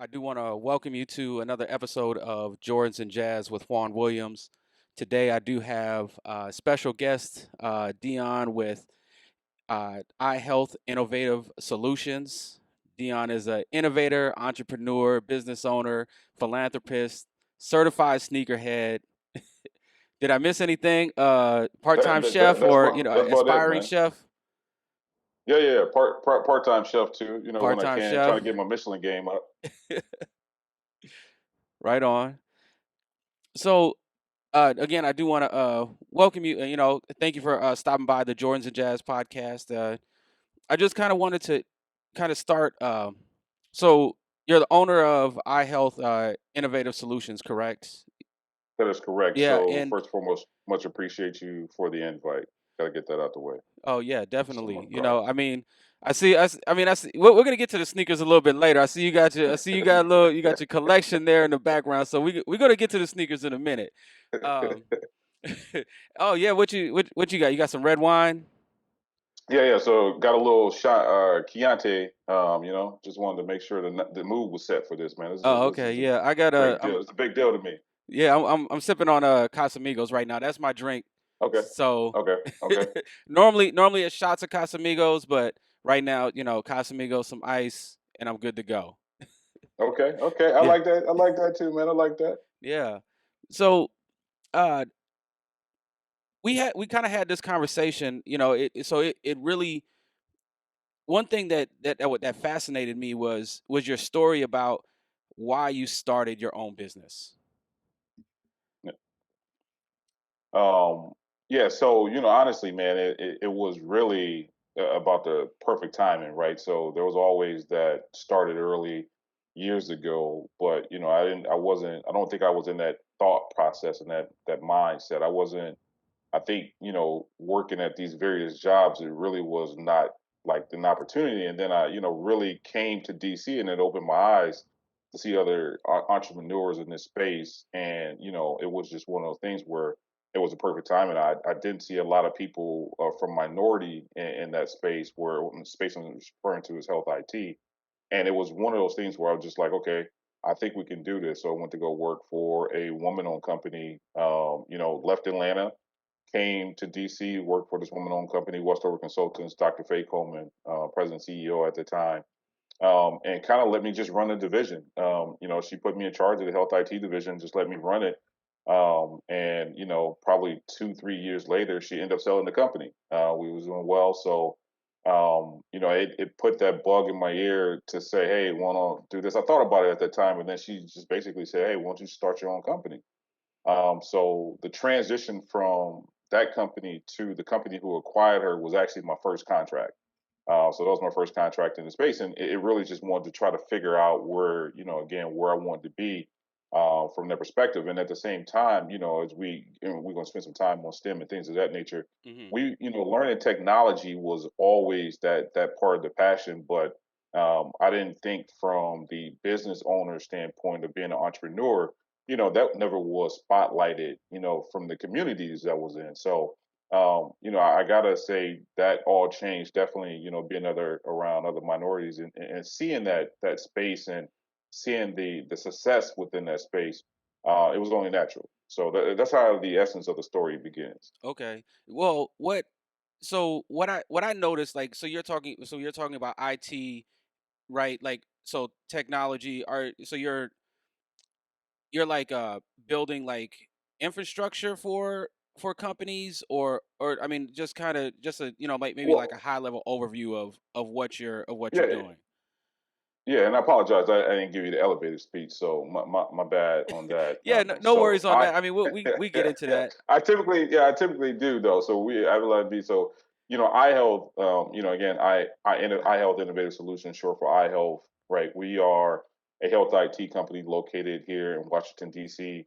I do want to welcome you to another episode of Jordans and Jazz with Juan Williams. Today, I do have special guest Deon with iHealth Innovative Solutions. Deon is an innovator, entrepreneur, business owner, philanthropist, certified sneakerhead. Did I miss anything? Part-time chef or That's about it, aspiring man. chef? Yeah. Part-time chef too. When I Part-time can, trying chef. to get my Michelin game up. Right on. So again, I do want to welcome you. Thank you for stopping by the Jordans and Jazz podcast. I just kind of wanted to kind of start. So you're the owner of iHealth Innovative Solutions, correct? That is correct. Yeah, So and first and foremost, much appreciate you for the invite. Got to get that out the way. oh yeah, So definitely. much pride. I see. We're gonna get to the sneakers a little bit later. I see you got a little. You got your collection there in the background. So we're gonna get to the sneakers in a minute. Um, oh yeah, what you got? You got some red wine? Yeah. So got a little shot, Chianti. Just wanted to make sure the mood was set for this, man. Oh, This okay. is a Yeah, I got a. great deal. It's a big deal to me. I'm sipping on Casamigos right now. That's my drink. Okay. So Okay. Okay. normally it's shots of Casamigos, but right now, Casamigos, some ice, and I'm good to go. Okay. I Yeah, like that. I like that too, man. I like that. yeah. So uh, we kind of had this conversation. It really one thing that fascinated me was your story about why you started your own business. Um, yeah, so honestly, man, it was really about the perfect timing, right? So there was always that started early years ago, but I don't think I was in that thought process and that mindset. I wasn't. I think working at these various jobs, it really was not like an opportunity. And then I really came to DC and it opened my eyes to see other entrepreneurs in this space, and it was just one of those things where it was a perfect time, and I didn't see a lot of people from minority in that space, where the space I'm referring to is health IT, and it was one of those things where I was just like, okay, I think we can do this. So I went to go work for a woman-owned company. Left Atlanta, came to DC, worked for this woman-owned company, Westover Consultants, Dr. Faye Coleman, president CEO at the time, and kind of let me just run the division. She put me in charge of the health IT division, just let me run it. And probably 2, 3 years later, she ended up selling the company. We was doing well, so it put that bug in my ear to say, "Hey, want to do this?" I thought about it at that time, and then she just basically said, "Hey, why don't you start your own company?" So the transition from that company to the company who acquired her was actually my first contract. So that was my first contract in the space, and it really just wanted to try to figure out where, again, where I wanted to be from that perspective. And at the same time, as we're going to spend some time on STEM and things of that nature, Hmm. learning technology was always that part of the passion, but I didn't think from the business owner standpoint of being an entrepreneur, that never was spotlighted, from the communities that was in. So I gotta say that all changed definitely. Being around other minorities and seeing that space and seeing the success within that space, it was only natural. So that's how the essence of the story begins. Okay. Well, what I noticed, like, so you're talking about IT, right? Like, so technology are so you're like building like infrastructure for companies, or I mean, just kind of just a like maybe like a Well, high level overview of what you're yeah, doing. yeah, and I apologize. I didn't give you the elevator speech, so my bad on that. Yeah, no worries on that. I mean, we get into that. I typically do though. So I would like to be so. iHealth. Again, iHealth Innovative Solutions, short for iHealth. Right, we are a health IT company located here in Washington D.C.,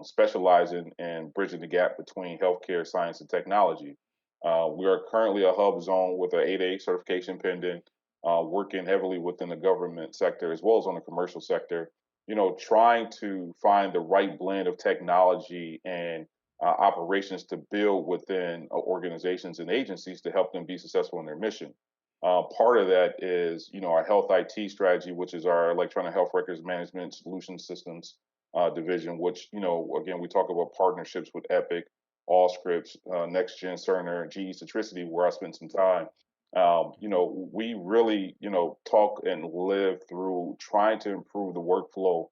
specializing in bridging the gap between healthcare, science, and technology. We are currently a hub zone with an 8A certification pending, working heavily within the government sector as well as on the commercial sector, trying to find the right blend of technology and operations to build within organizations and agencies to help them be successful in their mission. Part of that is, our health IT strategy, which is our electronic health records management solution systems division, which, again, we talk about partnerships with Epic, Allscripts, NextGen, Cerner, GE Citricity, where I spent some time. We really, talk and live through trying to improve the workflow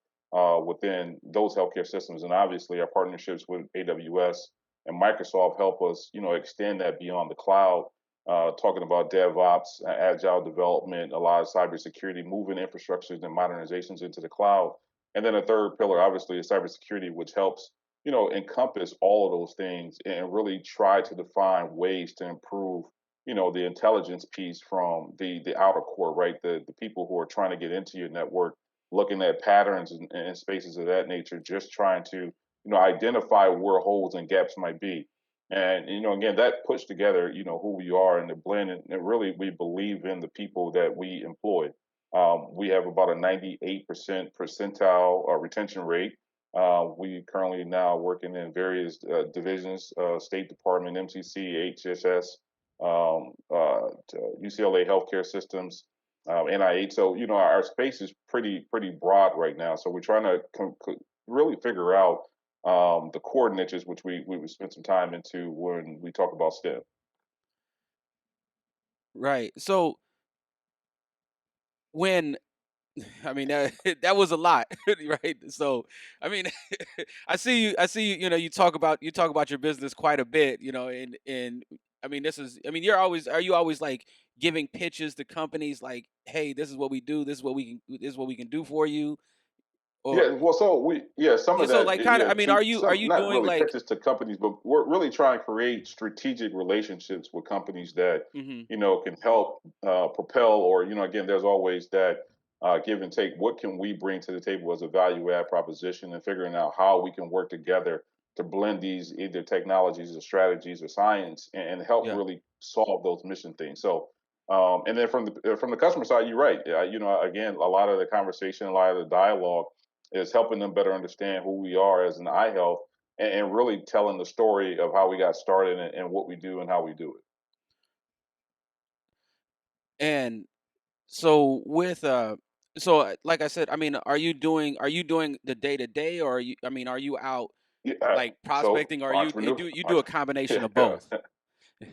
within those healthcare systems. And obviously, our partnerships with AWS and Microsoft help us, extend that beyond the cloud, talking about DevOps, agile development, a lot of cybersecurity, moving infrastructures and modernizations into the cloud. And then a third pillar, obviously, is cybersecurity, which helps, encompass all of those things and really try to define ways to improve, the intelligence piece from the outer core, right? The people who are trying to get into your network, looking at patterns and spaces of that nature, just trying to, identify where holes and gaps might be. And again, that puts together, who we are in the blend, and really we believe in the people that we employ. We have about a 98% percentile retention rate. We currently now working in various divisions, State Department, MCC, HSS, UCLA Healthcare Systems, NIH. So our space is pretty broad right now. So we're trying to really figure out the core niches, which we would spend some time into when we talk about STEM. Right. So when I mean that that was a lot, right? So I mean, I see you. You talk about your business quite a bit, and I mean are you always like giving pitches to companies like, hey, this is what we do, this is what we can do for you, or Yeah, well, some yeah, of so that, like kind of I mean, are some you not doing really like pitches to companies, but we're really trying to create strategic relationships with companies that hmm can help propel, or again, there's always that give and take. What can we bring to the table as a value add proposition, and figuring out how we can work together to blend these either technologies or strategies or science, and help yeah. really solve those mission things. So. And then from the customer side, you're right. Again, a lot of the conversation, a lot of the dialogue is helping them better understand who we are as an iHealth, and really telling the story of how we got started, and what we do and how we do it. And so with like I said, I mean, are you doing the day to day, or are you out Yeah. like So prospecting, or you entrepreneur, do a combination of yeah, both?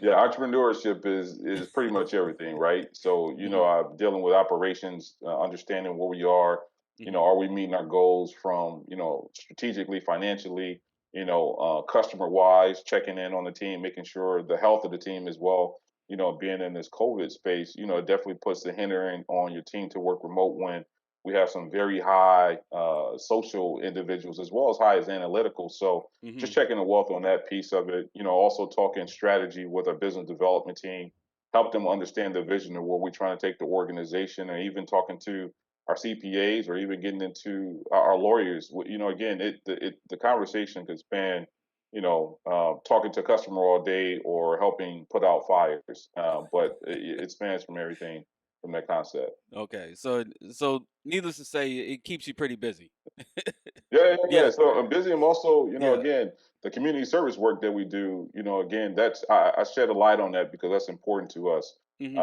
yeah, entrepreneurship is pretty much everything, right? So hmm I'm dealing with operations, understanding where we hmm are we meeting our goals from strategically, financially, customer wise, checking in on the team, making sure the health of the team as well. Being in this COVID space, it definitely puts the hindering on your team to work remote when we have some very high social individuals as well as high as analytical. So just hmm checking the wealth on that piece of it. Also talking strategy with our business development team, help them understand the vision of where we're trying to take the organization, and even talking to our CPAs, or even getting into our lawyers. Again, the conversation could span, talking to a customer all day or helping put out fires, but it spans from everything from that concept. Okay, so needless to say, it keeps you pretty busy. Yeah, yeah, yeah. Yeah, So I'm busy. I'm also, yeah. again, the community service work that we do, again, that's I shed a light on that because that's important to us. hmm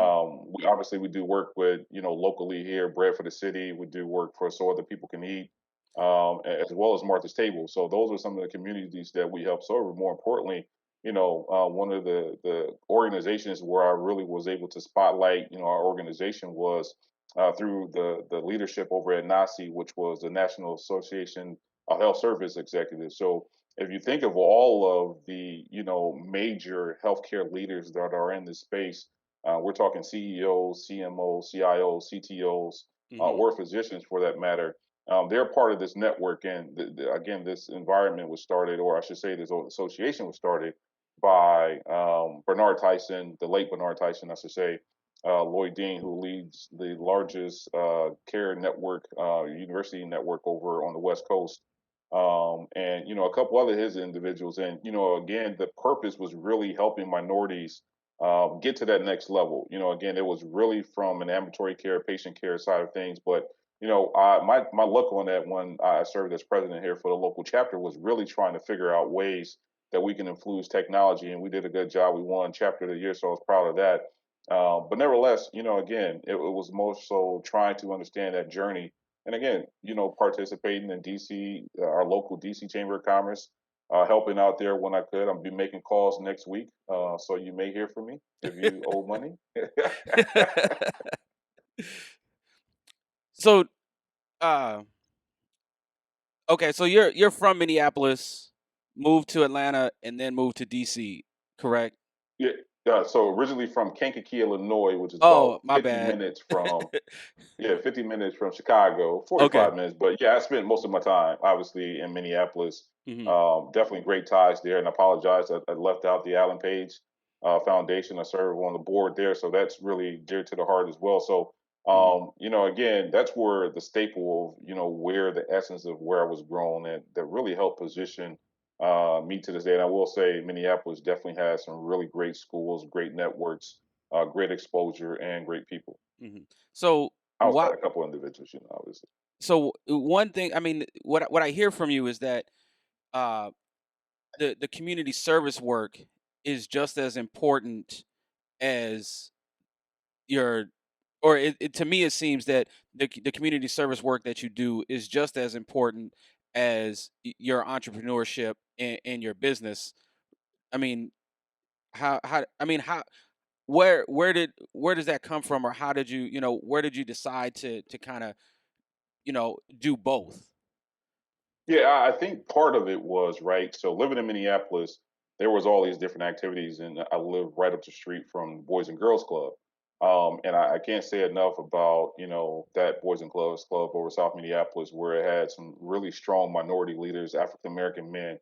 We do work with, locally here, Bread for the City. We do work for so other people can eat, as well as Martha's Table. So those are some of the communities that we help serve. More importantly, one of the organizations where I really was able to spotlight, our organization was through the leadership over at NACI, which was the National Association of Health Service Executives. So if you think of all of the major healthcare leaders that are in this space, we're talking CEOs, CMOs, CIOs, CTOs, hmm or physicians for that matter. They're part of this network, and again, this environment was started, or I should say, this association was started by Bernard Tyson, the late Bernard Tyson, I should say, Lloyd Dean, who leads the largest care network, university network over on the West Coast, and a couple other his individuals. And again, the purpose was really helping minorities get to that next level. Again, it was really from an ambulatory care, patient care side of things. But my look on that when I served as president here for the local chapter was really trying to figure out ways that we can influence technology, and we did a good job. We won chapter of the year, so I was proud of that. But nevertheless, again, it was more so trying to understand that journey. And again, participating in DC, our local DC Chamber of Commerce, helping out there when I could. I'll be making calls next week. So you may hear from me if you owe money. So, uh, okay, so you're from Minneapolis, moved to Atlanta, and then moved to DC, correct? Yeah. So originally from Kankakee, Illinois, which is Oh, about my 50 bad. minutes from Yeah, 50 minutes from Chicago, Okay. 45 minutes. But yeah, I spent most of my time, obviously, in Minneapolis. Mhm. Definitely great ties there. And I apologize. I left out the Allen Page Foundation. I serve on the board there. So that's really dear to the heart as well. So, Mhm. again, that's where the staple of, where the essence of where I was grown and that really helped position me to this day. And I will say Minneapolis definitely has some really great schools, great networks, great exposure, and great people. Mhm. So, Outside why a couple individuals, obviously. one thing, I mean, what I hear from you is that uh the community service work is just as important as your or to me it seems that the community service work that you do is just as important as your entrepreneurship and your business. I mean, how I mean how where does that come from, or how did you, where did you decide to kind of, do both? Yeah, I think part of it was right. So living in Minneapolis, there was all these different activities, and I lived right up the street from the Boys and Girls Club. And I can't say enough about that Boys and Girls Club over South Minneapolis, where it had some really strong minority leaders, African American men,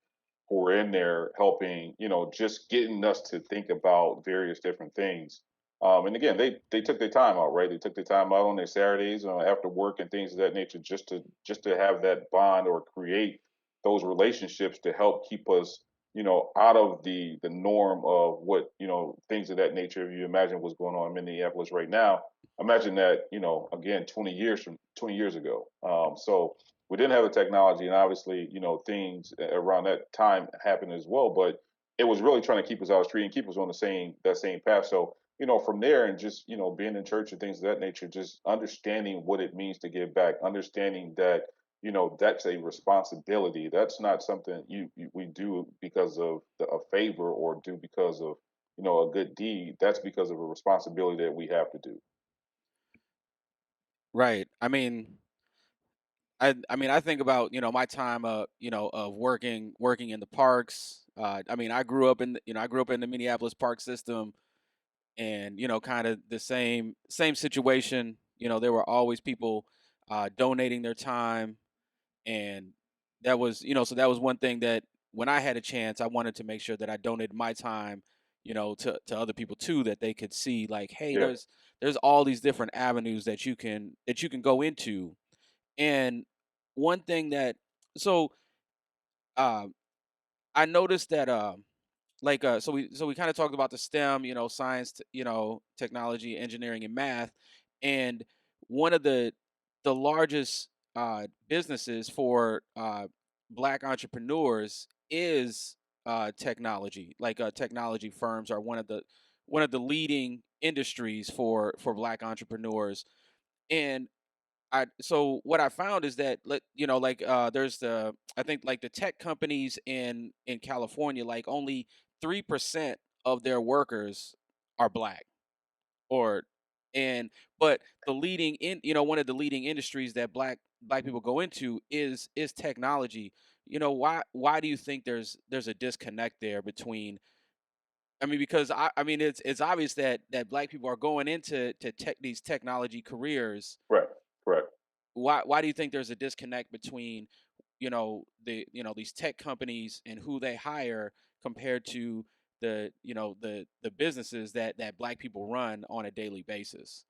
who were in there helping, just getting us to think about various different things. And again, they took their time out, right? They took their time out on their Saturdays after work and things of that nature, just to have that bond or create those relationships to help keep us, out of the norm of what things of that nature. If you imagine what's going on in Minneapolis right now, imagine that again 20 years ago. So we didn't have the technology, and obviously things around that time happened as well, but it was really trying to keep us out of the street and keep us on that same path. So from there and just, being in church and things of that nature, just understanding what it means to give back, understanding that, that's a responsibility. That's not something we do because of a favor or do because of, a good deed. That's because of a responsibility that we have to do. Right. I mean, I think about, my time of working in the parks. I mean, I grew up in the Minneapolis park system, and kind of the same situation. There were always people donating their time, and so that was one thing that when I had a chance, I wanted to make sure that I donated my time, to other people too, that they could see, like, hey, Yeah. there's all these different avenues that you can go into. And one thing that so uh, I noticed that so we kind of talked about the STEM, science, technology, engineering, and math. And one of the largest businesses for black entrepreneurs is technology. Technology firms are one of the leading industries for black entrepreneurs. And so what I found is that, there's I think, like, the tech companies in California, like, only 3% of their workers are black. Or and but the leading in one of the leading industries that black people go into is technology. Why do you think there's a disconnect there between, I mean, because I mean, it's obvious that black people are going into these technology careers. Right. Correct. Why do you think there's a disconnect between, these tech companies and who they hire, compared to the businesses that black people run on a daily basis?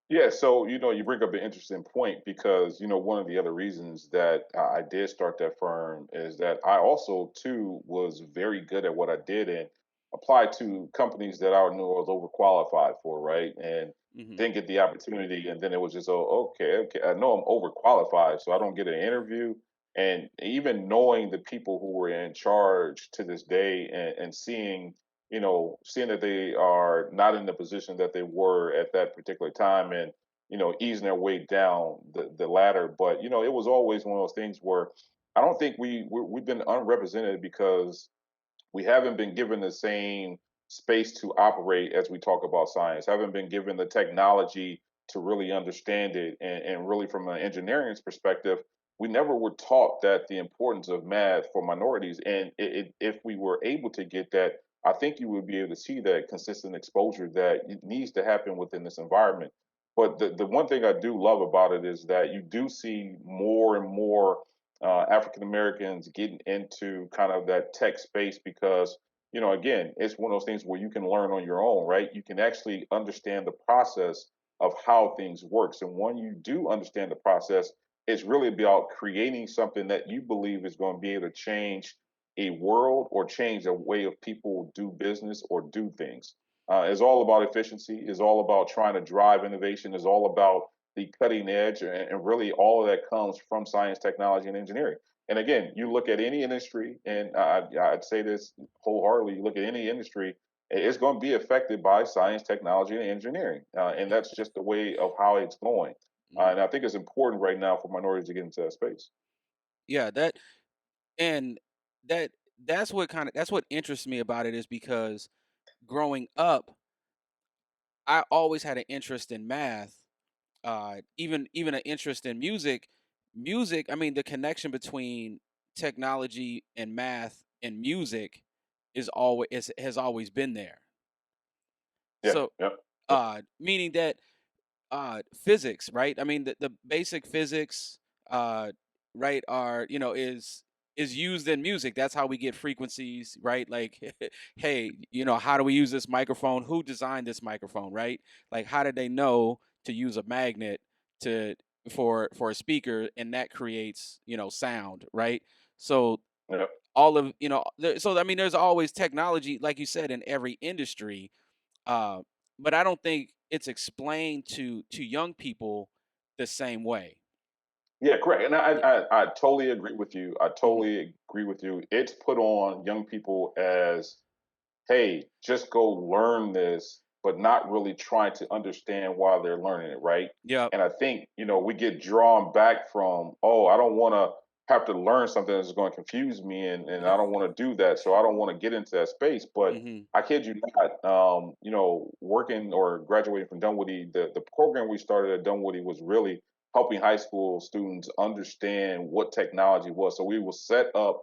Yeah, so you bring up an interesting point because one of the other reasons that I did start that firm is that I also too was very good at what I did and applied to companies that I knew I was overqualified for, right? And Hmm. didn't get the opportunity, and then it was just, oh, okay, okay, I know I'm overqualified, so I don't get an interview. And even knowing the people who were in charge to this day and seeing seeing that they are not in the position that they were at that particular time, and easing their way down the ladder. But it was always one of those things where I don't think we've been unrepresented because we haven't been given the same space to operate as we talk about science, haven't been given the technology to really understand it. And really, from an engineering perspective, we never were taught that the importance of math for minorities. And if we were able to get that, I think you would be able to see that consistent exposure that it needs to happen within this environment. But the one thing I do love about it is that you do see more and more African Americans getting into kind of that tech space because, again, it's one of those things where you can learn on your own, right? You can actually understand the process of how things works. And when you do understand the process, it's really about creating something that you believe is going to be able to change a world or change a way of people do business or do things. It's all about efficiency. It's all about trying to drive innovation. It's all about the cutting edge, and really all of that comes from science, technology, and engineering. And again, you look at any industry, and I'd say this wholeheartedly: you look at any industry, it's going to be affected by science, technology, and engineering, and that's just the way of how it's going. Mhm. And I think it's important right now for minorities to get into that space. Yeah, and that that's what interests me about it is because growing up, I always had an interest in math, even an interest in music. Music, I mean, the connection between technology and math and music has always been there. Yeah, So, yeah, yeah, meaning that physics, right? I mean, the basic physics, uh right, are, is used in music. That's how we get frequencies, right? Like, hey, how do we use this microphone? Who designed this microphone, right? Like, how did they know to use a magnet to for a speaker, and that creates, sound, right? So yeah. all of, so I mean, there's always technology, like you said, in every industry, uh, but I don't think it's explained to young people the same way. Yeah, correct. And I, Yeah. I totally agree with you. I Mhm. totally agree with you. It's put on young people as, hey, just go learn this, but not really trying to understand why they're learning it, right? Yep. And I think, we get drawn back from, oh, I don't want to have to learn something that's going to confuse me, and I don't want to do that. So I don't want to get into that space. But Mhm. I kid you not, working or graduating from Dunwoody, the program we started at Dunwoody was really helping high school students understand what technology was. So we will set up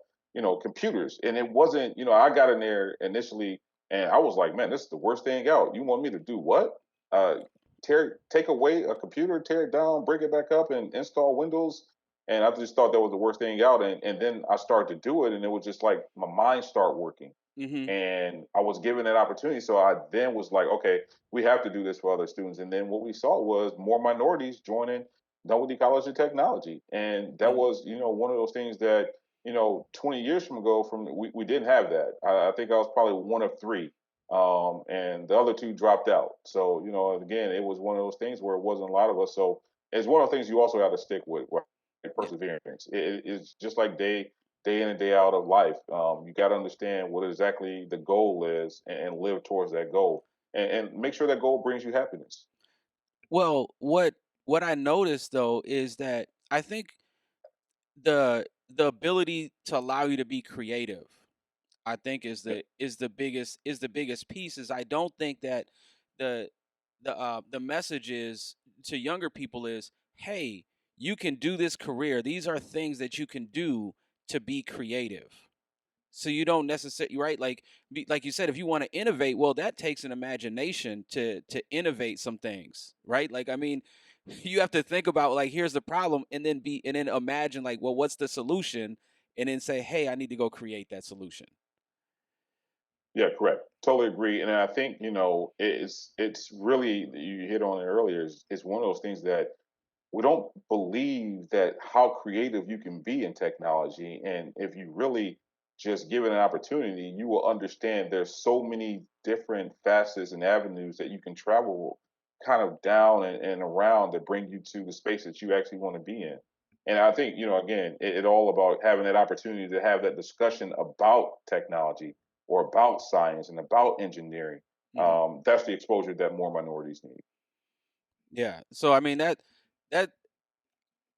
computers. And it wasn't, I got in there initially and I was like, man, this is the worst thing out. You want me to do what? Uh, take away a computer, tear it down, break it back up, and install Windows. And I just thought that was the worst thing out. And then I started to do it, and it was just like my mind started working, Mhm. and I was given that opportunity. So I then was like, okay, we have to do this for other students. And then what we saw was more minorities joining Dunwoody College of Technology, and that Mhm. was, one of those things that 20 years from ago, we didn't have that. I think I was probably one of three, and the other two dropped out. So again, it was one of those things where it wasn't a lot of us. So it's one of the things you also have to stick with, right? Yeah. Perseverance. It's just like day in and day out of life. You got to understand what exactly the goal is, and live towards that goal, and make sure that goal brings you happiness. Well, what I noticed though is that I think the ability to allow you to be creative, I think, Yeah, is the biggest piece. Is I don't think that the the message is to younger people is, hey, you can do this career. These are things that you can do to be creative. So you don't necessarily, right, like, like you said, if you want to innovate, well, that takes an imagination to innovate some things, right? Like, I mean, you have to think about, like, here's the problem, and then imagine, like, well, what's the solution, and then say, hey, I need to go create that solution. yeah, correct. Totally agree. And I think it's really, you hit on it earlier. It's one of those things that we don't believe that how creative you can be in technology. And if you really just give it an opportunity, you will understand there's so many different facets and avenues that you can travel kind of down and around that bring you to the space that you actually want to be in. And I think, again, it all about having that opportunity to have that discussion about technology. or about science and about engineering, Hmm. that's the exposure that more minorities need. Yeah. So I mean that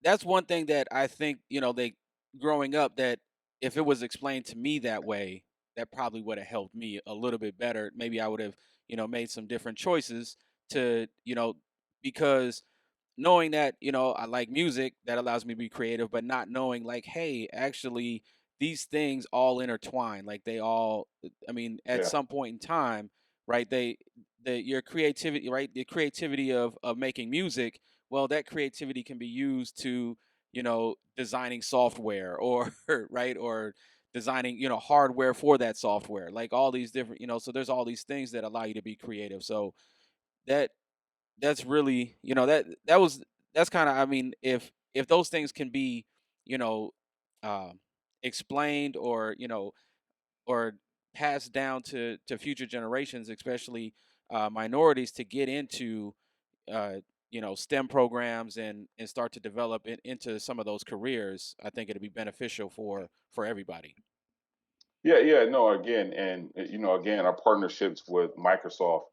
that's one thing that I think, they growing up, that if it was explained to me that way, that probably would have helped me a little bit better. Maybe I would have, made some different choices to, because knowing that, I like music, that allows me to be creative, but not knowing, like, hey, actually these things all intertwine. Like, they all, I mean, at Yeah, some point in time, right? Your creativity, right? The creativity of making music, well, that creativity can be used to, designing software, or right, or designing, hardware for that software, like all these different, so there's all these things that allow you to be creative. So that that's really, that's kind of, I mean, if those things can be, you know um explained, or, or passed down to future generations, especially minorities, to get into uh STEM programs, and start to develop into some of those careers, I think it'd be beneficial for everybody. yeah, yeah. No, again, and again, our partnerships with Microsoft.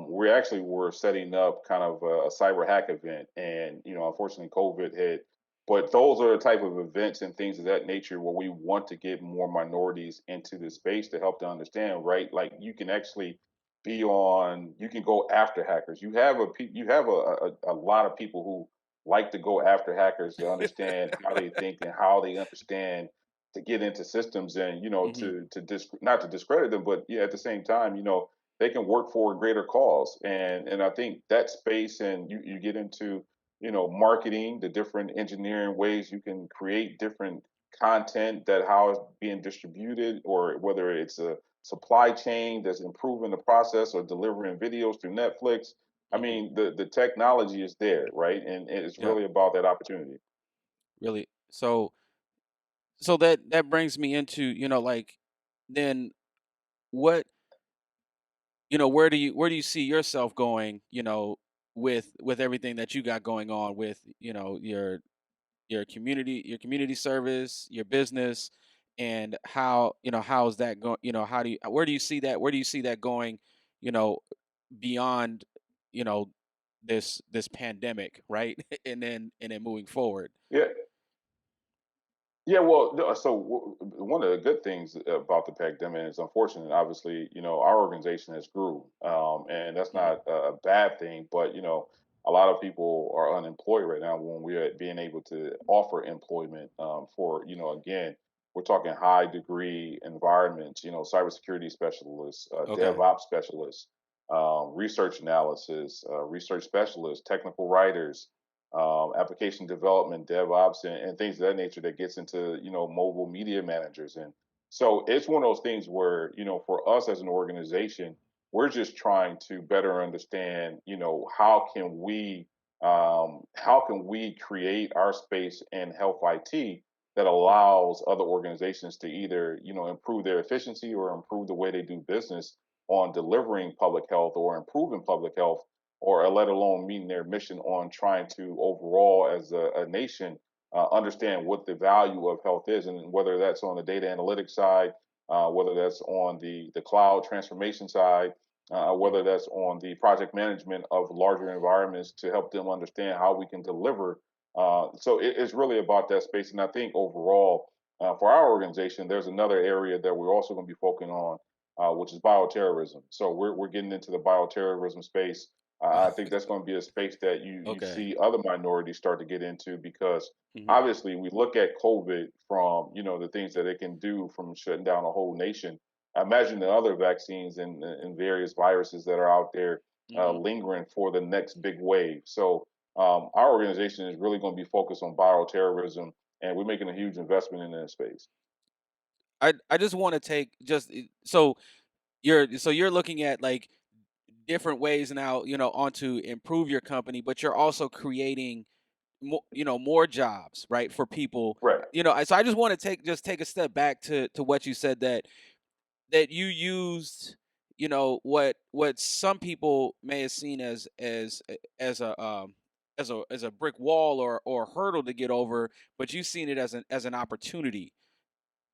We actually were setting up kind of a cyber hack event, and unfortunately, COVID hit. But those are the type of events and things of that nature where we want to get more minorities into the space to help them understand, right? Like you can actually you can go after hackers. You have a lot of people who like to go after hackers to understand how they think and how they understand to get into systems and Hmm. not to discredit them, but yeah, at the same time, they can work for a greater cause. And I think that space, and you get into marketing, the different engineering ways you can create different content, that how it's being distributed, or whether it's a supply chain that's improving the process or delivering videos through Netflix. I Hmm. mean, the technology is there, right? And it's Yeah, really about that opportunity. really. So that brings me into, like, then what, where do you see yourself going, with everything that you got going on, with, your community service, your business, and how is that going, how do you where do you see that going, you know beyond, you know this pandemic, right? And then moving forward. Yeah, yeah, well, no, so one of the good things about the pandemic is, unfortunate, obviously, our organization has grew, and that's Hmm. not a bad thing. But a lot of people are unemployed right now. When we're being able to offer employment for, again, we're talking high degree environments, cybersecurity specialists, Okay. DevOps specialists, research analysis, research specialists, technical writers, application development, DevOps, and things of that nature that gets into mobile media managers. And so it's one of those things where for us as an organization, we're just trying to better understand how can we create our space in health IT that Hmm. allows other organizations to either improve their efficiency or improve the way they do business on delivering public health or improving public health, or let alone meeting their mission on trying to overall as a nation understand what the value of health is, and whether that's on the data analytics side, whether that's on the cloud transformation side, whether Hmm. that's on the project management of larger environments to help them understand how we can deliver. So it's really about that space. And I think overall, for our organization, there's another area that we're also going to be focusing on, which is bioterrorism. So we're getting into the bioterrorism space. I think that's going to be a space that you Okay. see other minorities start to get into, because Hmm. obviously we look at COVID from the things that it can do from shutting down a whole nation. Imagine the other vaccines and various viruses that are out there Hmm. lingering for the next big wave. So our organization is really going to be focused on bioterrorism, and we're making a huge investment in that space. I just want to take just so you're looking at, like, different ways now, on to improve your company, but you're also creating more jobs, right, for people. Right. So I just want to take a step back to what you said, that you used, what some people may have seen as a brick wall, or hurdle to get over, but you've seen it as an opportunity,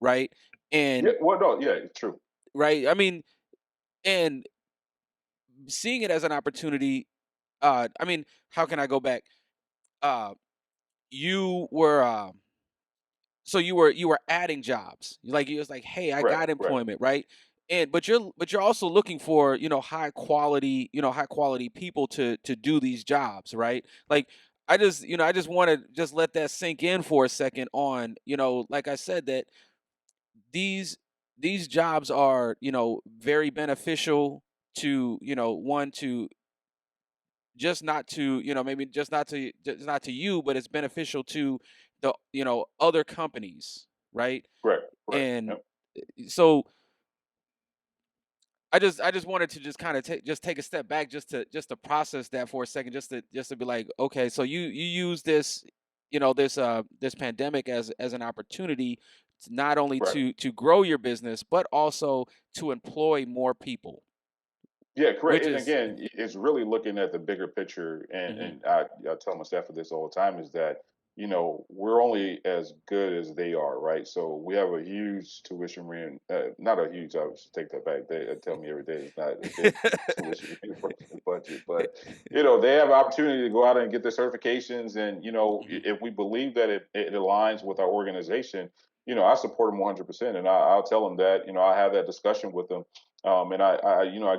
right? Yeah. And Well, no. Yeah. It's true. right? I mean, and seeing it as an opportunity. I mean, how can I go back? Uh, you were so you were adding jobs. Like you was like, hey, I Correct, got correct, employment, right? And but you're also looking for high quality people to do these jobs, right? Like I just want to just let that sink in for a second on, like I said, that these these jobs are, very beneficial to, one, to just not to, maybe just not to you, but it's beneficial to the, other companies, right? correct, correct. And Yep. so I just wanted to just kind of take a step back, just to process that for a second, just to be like, okay, so you use this, this pandemic as an opportunity to not only Right. to grow your business, but also to employ more people, Yeah, correct. which And is again, it's really looking at the bigger picture. And hmm I tell my staff this all the time is that, we're only as good as they are, right? So we have a huge tuition not a huge, I should take that back. They tell me every day it's not a big tuition reimbursement budget, but, they have opportunity to go out and get their certifications. And, hmm if we believe that it aligns with our organization, I support them 100%. And I'll tell them that, I have that discussion with them, and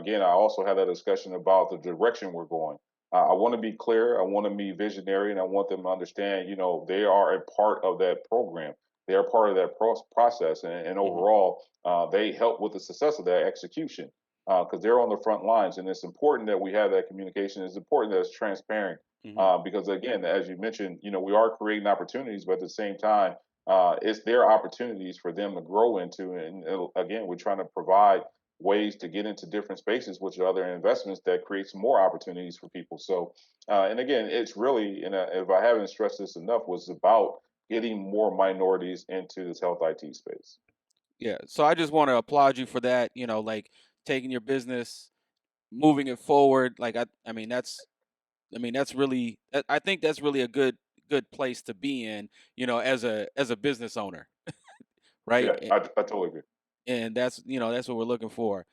again, I also had that discussion about the direction we're going. I want to be clear. I want to be visionary, and I want them to understand, they are a part of that program. They are part of that process, and hmm overall, they help with the success of that execution because they're on the front lines. And it's important that we have that communication. It's important that it's transparent hmm because, again, as you mentioned, we are creating opportunities, but at the same time, it's their opportunities for them to grow into. And again, we're trying to provide ways to get into different spaces, which are other investments that creates more opportunities for people. So, and again, it's really, and if I haven't stressed this enough, was about getting more minorities into this health IT space. yeah. So I just want to applaud you for that. Like taking your business, moving it forward. Like I mean, that's really. I think that's really a good place to be in. As a business owner, right? Yeah, I totally agree. And that's what we're looking for.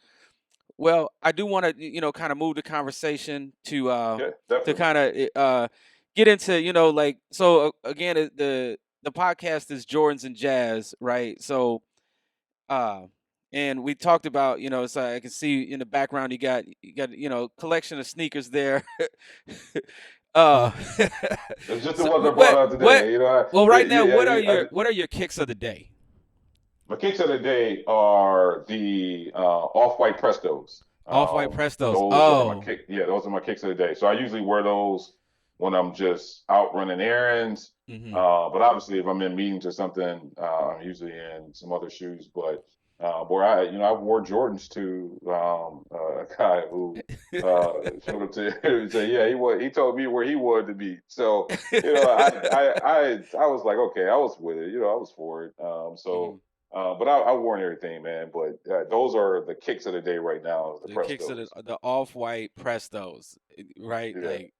Well, I do want to kind of move the conversation Yeah, to definitely. kind of get into, like, so again, the podcast is Jordans and Jazz, right? So uh and we talked about, so I can see in the background you got collection of sneakers there. uh It's just the so ones I brought what out what today. well, right now, Yeah, what are your kicks of the day? my kicks of the day are the off-white Prestos. Off-White Prestos. Those are my Oh. kick. Yeah, those are my kicks of the day. So I usually wear those when I'm just out running errands. Mhm. But obviously, if I'm in meetings or something, I'm usually in some other shoes. But where I wore Jordans to a guy who showed up to and said, yeah, he told me where he wanted to be. So I was like, okay, I was with it. I was for it. Mhm. But I warn everything, man. But those are the kicks of the day right now. The The kicks of Prestos. the Off-White Prestos, right? Yeah, Like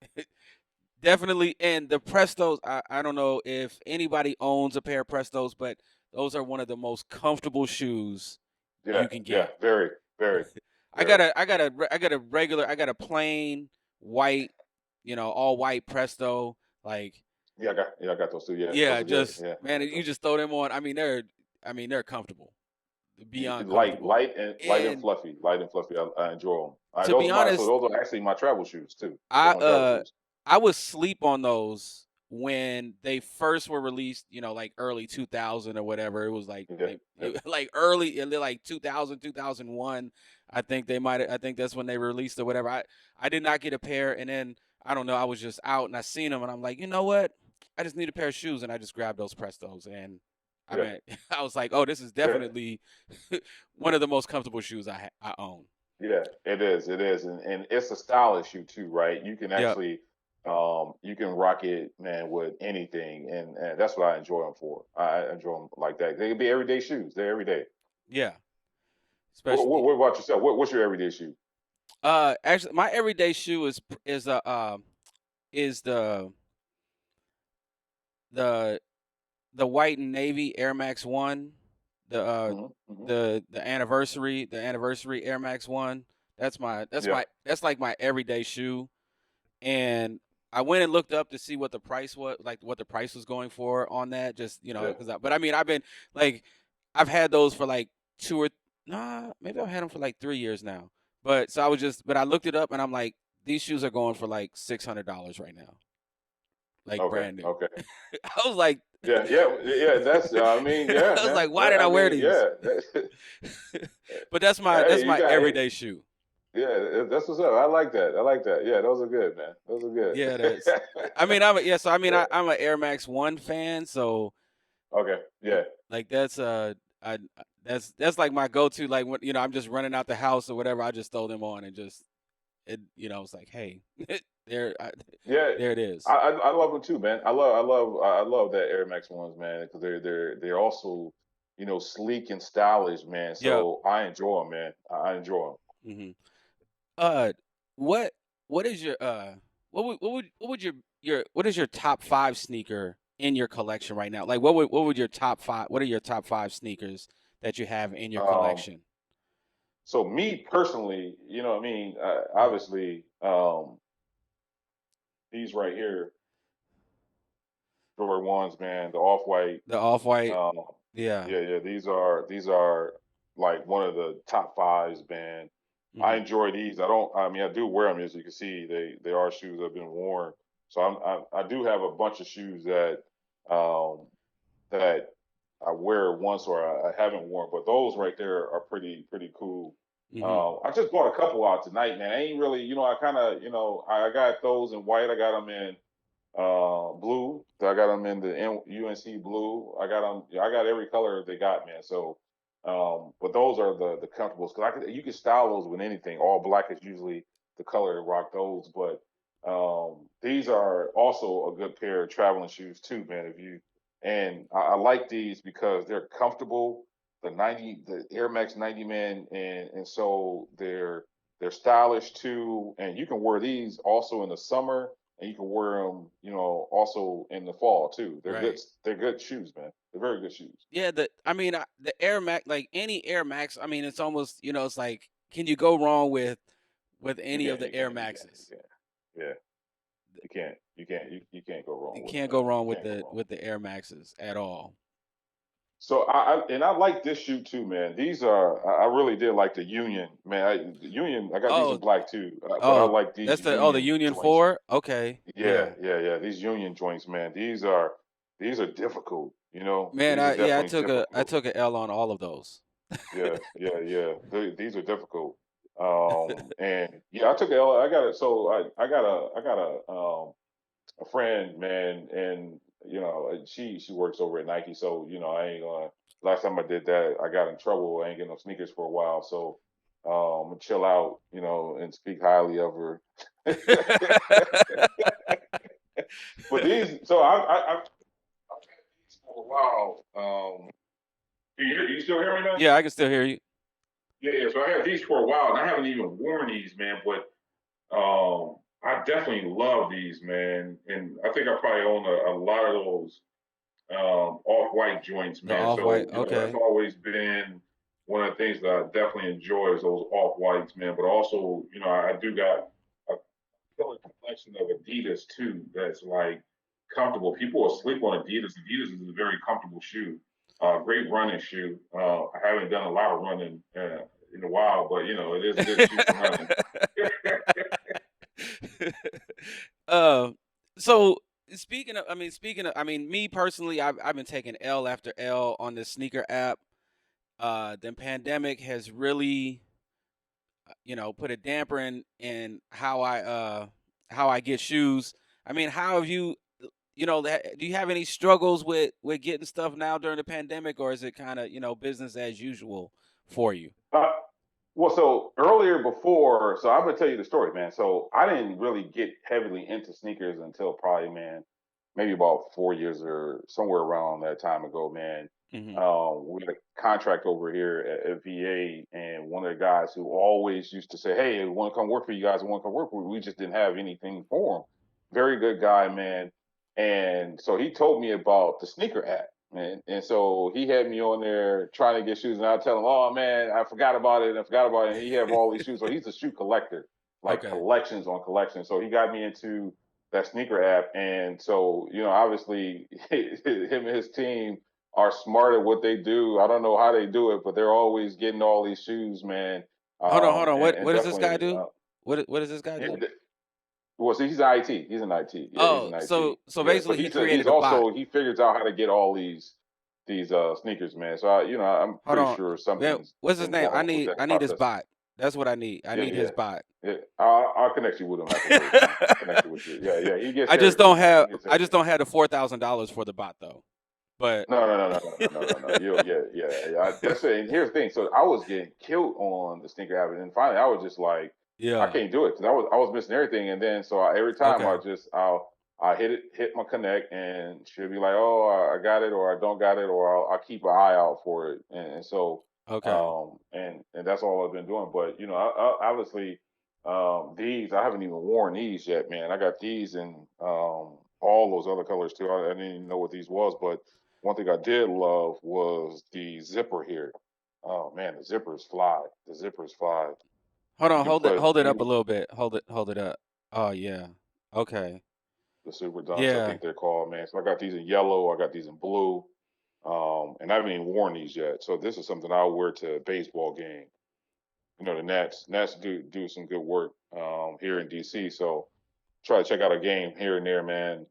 definitely. And the Prestos, I don't know if anybody owns a pair of Prestos, but those are one of the most comfortable shoes yeah, you can yeah. get. Very, very, I got very. a I got a I got a regular I got a plain white, all white Presto. Like, Yeah, I got those too. Yeah, those yeah, are good. just Yeah, I man, got you those. just throw them on. I mean they're comfortable, beyond Light, comfortable. light and And fluffy, light and fluffy. I enjoy them. to Those be are my so honest, those are actually my travel shoes too. Those I are my travel uh shoes. I would sleep on those when they first were released, like early 2000 or whatever. It was like Yeah, yeah, like early, and they're like 2000, 2001. I think that's when they released or whatever. I did not get a pair, and then I don't know, I was just out and I seen them and I'm like, "You know what? I just need a pair of shoes," and I just grabbed those Prestos, and I yeah, mean, I was like, "Oh, this is yeah. definitely one of the most comfortable shoes I own." Yeah, it is, and it's a style issue too, right? You can Yep. actually, you can rock it, man, with anything, and that's what I enjoy them for. I enjoy them like that. They can be everyday shoes. They're everyday. Yeah. What, what, Especially what about yourself? What's your everyday shoe? actually, my everyday shoe is the the white and navy Air Max 1. the uh Hmm. Hmm. the anniversary Air Max 1. Yeah. That's like my everyday shoe. And I went and looked up to see what the price was, like what the price was going for on that. Just Yeah. but I mean, like, I've had those for like two or nah, maybe I've had them for like 3 years now. But I looked it up and I'm like, these shoes are going for like $600 right now, like Okay. brand new. Okay. I was like, Yeah. Yeah. Yeah. That's. I mean. Yeah, I was man. like, why did I I wear mean. these? Yeah. But that's Hey, you my got. Hey, everyday shoe. yeah. That's what's up. I like that. I like that. Yeah. Those are good, man. Those are good. Yeah, that's. I mean, I'm a, yeah. So I mean, Yeah. I'm an Air Max 1 fan. So Okay. Like Yeah. like that's like my go-to. Like when I'm just running out the house or whatever, I just throw them on and just it's like, hey, there, Yeah. there it is. I love them too, man. I love that Air Max ones, man, because they're also, sleek and stylish, man. Yep. So I enjoy them, man. I enjoy them. Hmm. Uh, what what is your what is your top five sneaker in your collection right now? Like what would your top five? What are your top five sneakers that you have in your Um, collection? so me personally, what I mean, Mhm. obviously, these right here, Jordan ones, man, the off white. The off white, Um, yeah. yeah, yeah, these are like one of the top fives, man. I Hmm. enjoy these. I mean, I do wear them, as you can see. They are shoes that have been worn. So I do have a bunch of shoes um, that I wear once or I haven't worn, but those right there are pretty cool. Hmm. I just bought a couple out tonight, man. I ain't really, I kind of, I got those in white. I got them in blue. So I got them in the UNC blue. I got them. I got every color they got, man. So, but those are the comfortables because you can style those with anything. All black is usually the color to rock those, but these are also a good pair of traveling shoes too, man. I like these because they're comfortable. The Air Max 90, man, and so they're stylish too, and you can wear these also in the summer and you can wear them, also in the fall too. They're good. Right. They're good shoes, man. They're very good shoes. Yeah, the Air Max, like any Air Max, I mean, it's almost, it's like, can you go wrong with You any of can't. the You Air can't. You can't. You Maxes? can't. Yeah, you can't. You can't. You can't go wrong You with them, can't man. go wrong You can't go wrong. with the Air Maxes at all. So I like this shoe too, man. These are I really did like the Union, man. The Union. I got these in Oh, black too, but I oh, like that's these the Union Union joints. 4? Okay. Yeah, Yeah. yeah, yeah. These Union joints, man. These are difficult. Man, These are I definitely took I difficult. took a L on all of those. Yeah, yeah, yeah. These are difficult. And yeah, I took L. I got it. So I got a friend, man, and she works over at Nike. So I ain't gonna. Last time I did that, I got in trouble. I ain't getting no sneakers for a while. So I'm gonna chill out, and speak highly of her. But these, so I've had these for a while. You still hear me, man? Yeah, I can still hear you. Yeah, yeah. So I had these for a while, and I haven't even worn these, man. But I definitely love these, man. And I think I probably own a lot of those off-white joints, The man. off white. So that's Okay. always been one of the things that I definitely enjoy is those off-whites, man. But also, I do got a killer collection of Adidas too. That's like comfortable. People are sleep on Adidas. Adidas is a very comfortable shoe. Great running shoe. I haven't done a lot of running in a while, but it is a good shoe for running. Um, so I mean, me personally, I've been taking L after L on this sneaker app. The pandemic has really, put a damper in how I get shoes. I mean, how have you, do you have any struggles with getting stuff now during the pandemic, or is it kind of, business as usual for you? Uh, Well, so earlier before, so I'm gonna tell you the story, man. So I didn't really get heavily into sneakers until probably, man, maybe about 4 years or somewhere around that time ago, man. Hmm. We had a contract over here at VA, and one of the guys who always used to say, "Hey, I want to come work for you guys. I want to come work for you." We just didn't have anything for him. Very good guy, man. And so he told me about the sneaker app. And so he had me on there trying to get shoes, and I tell him, "Oh man, I forgot about it. I forgot about it." And he have all these shoes, so he's a shoe collector, like Okay. collections on collections. So he got me into that sneaker app, and so obviously, him and his team are smart at what they do. I don't know how they do it, but they're always getting all these shoes, man. Hold on, hold on. And What does this guy definitely, do? What does this guy yeah. do? Well, see, he's in IT. He's in IT. Yeah, he's Oh, in IT. so Yeah, so basically he he's created a bot. also he figures out how to get all these sneakers, man. So I'm Hold pretty on. sure Yeah, something's what's his name? involved with I that need his process. bot. That's what I need. I Yeah, need his yeah, bot. yeah. I'll connect you with him afterwards, man. I'll connect you with you. Yeah, yeah. He gets everything, man. He gets I just everything. don't have the $4,000 for the bot though. But No, no, no, no, no, no, no, no, no. You, yeah, yeah, yeah. That's it. And here's the thing. So I was getting killed on the sneaker habit, and finally I was just like, I yeah. can't do it because I was missing everything. And then so every time Okay. I hit my connect, and she'll be like, oh, I got it, or I don't got it, or I'll keep an eye out for it. And so Okay. and that's all I've been doing. But obviously these I haven't even worn these yet, man. I got these and all those other colors too. I didn't even know what these was, but one thing I did love was the zipper here. Oh man, the zippers fly. The zippers fly. Hold You on, can put hold it up a any little bit. Hold it up. Oh yeah. Okay. the super dunks, I Yeah. think they're called, man. So I got these in yellow, I got these in blue, and I haven't even worn these yet. So this is something I'll wear to a baseball game. The Nats do some good work here in DC. So try to check out a game here and there, man.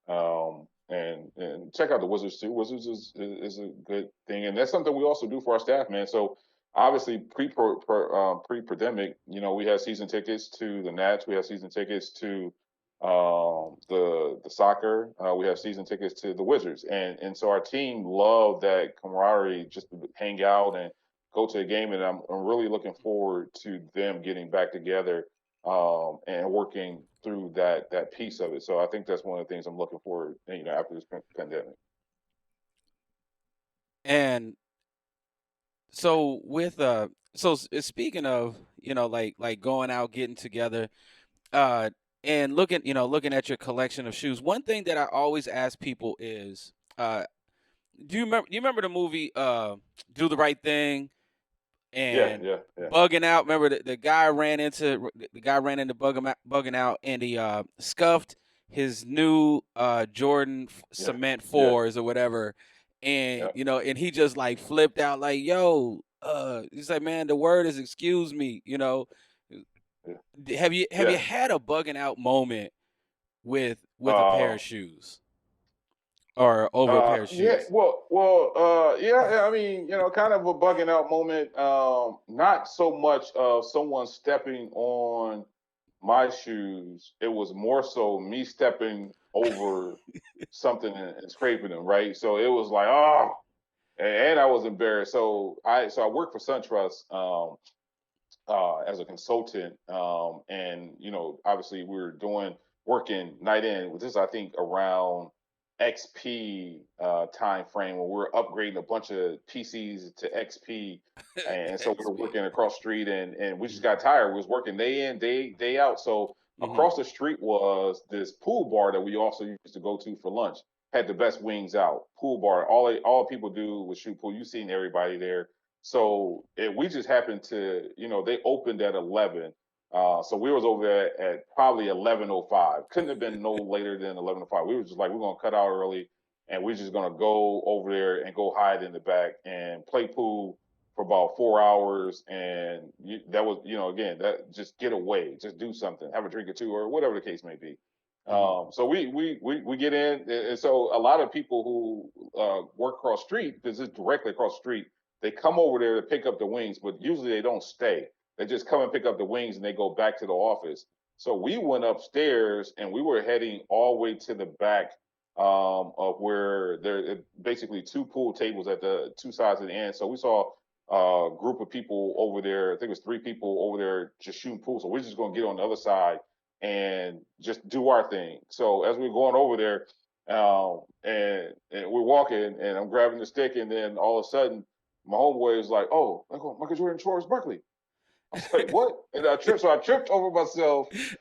And check out the Wizards too. Wizards is a good thing, and that's something we also do for our staff, man. So obviously pre pandemic, we had season tickets to the Nats. We had season tickets to the soccer. We have season tickets to the Wizards, and so our team loved that camaraderie, just to hang out and go to a game. And I'm really looking forward to them getting back together and working through that piece of it. So I think that's one of the things I'm looking forward, after this pandemic. And so with speaking of, like going out, getting together, uh and looking at your collection of shoes, one thing that I always ask people is, do you remember the movie Do the Right Thing? Yeah, And yeah, yeah, bugging out. Remember the guy ran into bugging out, and he scuffed his new Jordan yeah, Cement yeah, fours or whatever, and yeah, and he just like flipped out like, "Yo, he's like, man, the word is excuse me, yeah, Have you yeah. had a bugging out moment with a pair Uh, of shoes or over a pair of yeah, shoes? yeah, yeah. I mean, kind of a bugging out moment. Not so much of someone stepping on my shoes. It was more so me stepping over something and scraping them, right? So it was like, oh, and I was embarrassed. So I work for SunTrust as a consultant, and obviously we were working night in. This is, I think, around XP time frame when we are upgrading a bunch of PCs to XP, and so we were XP. working across the street, and we just got tired. We was working day in, day out. So Hmm. across the street was this pool bar that we also used to go to for lunch. Had the best wings out. Pool bar. All people do was shoot pool. You've seen everybody there. So we just happened to, they opened at 11. So we was over there at probably 11:05. Couldn't have been no later than 11:05. We were just like, we're gonna cut out early, and we're just gonna go over there and go hide in the back and play pool for about 4 hours. And that was, again, that just get away, just do something, have a drink or two, or whatever the case may be. Hmm. So we get in, and so a lot of people who work across the street, because it's directly across the street, they come over there to pick up the wings, but usually they don't stay. They just come and pick up the wings and they go back to the office. So we went upstairs and we were heading all the way to the back of where there basically two pool tables at the two sides of the end. So we saw a group of people over there. I think it was three people over there just shooting pool. So we're just going to get on the other side and just do our thing. So as we're going over there, and we're walking, and I'm grabbing the stick, and then all of a sudden, my homeboy is like, "Oh, Michael Jordan Charles Barkley." I was like, "What?" And I tripped over myself, and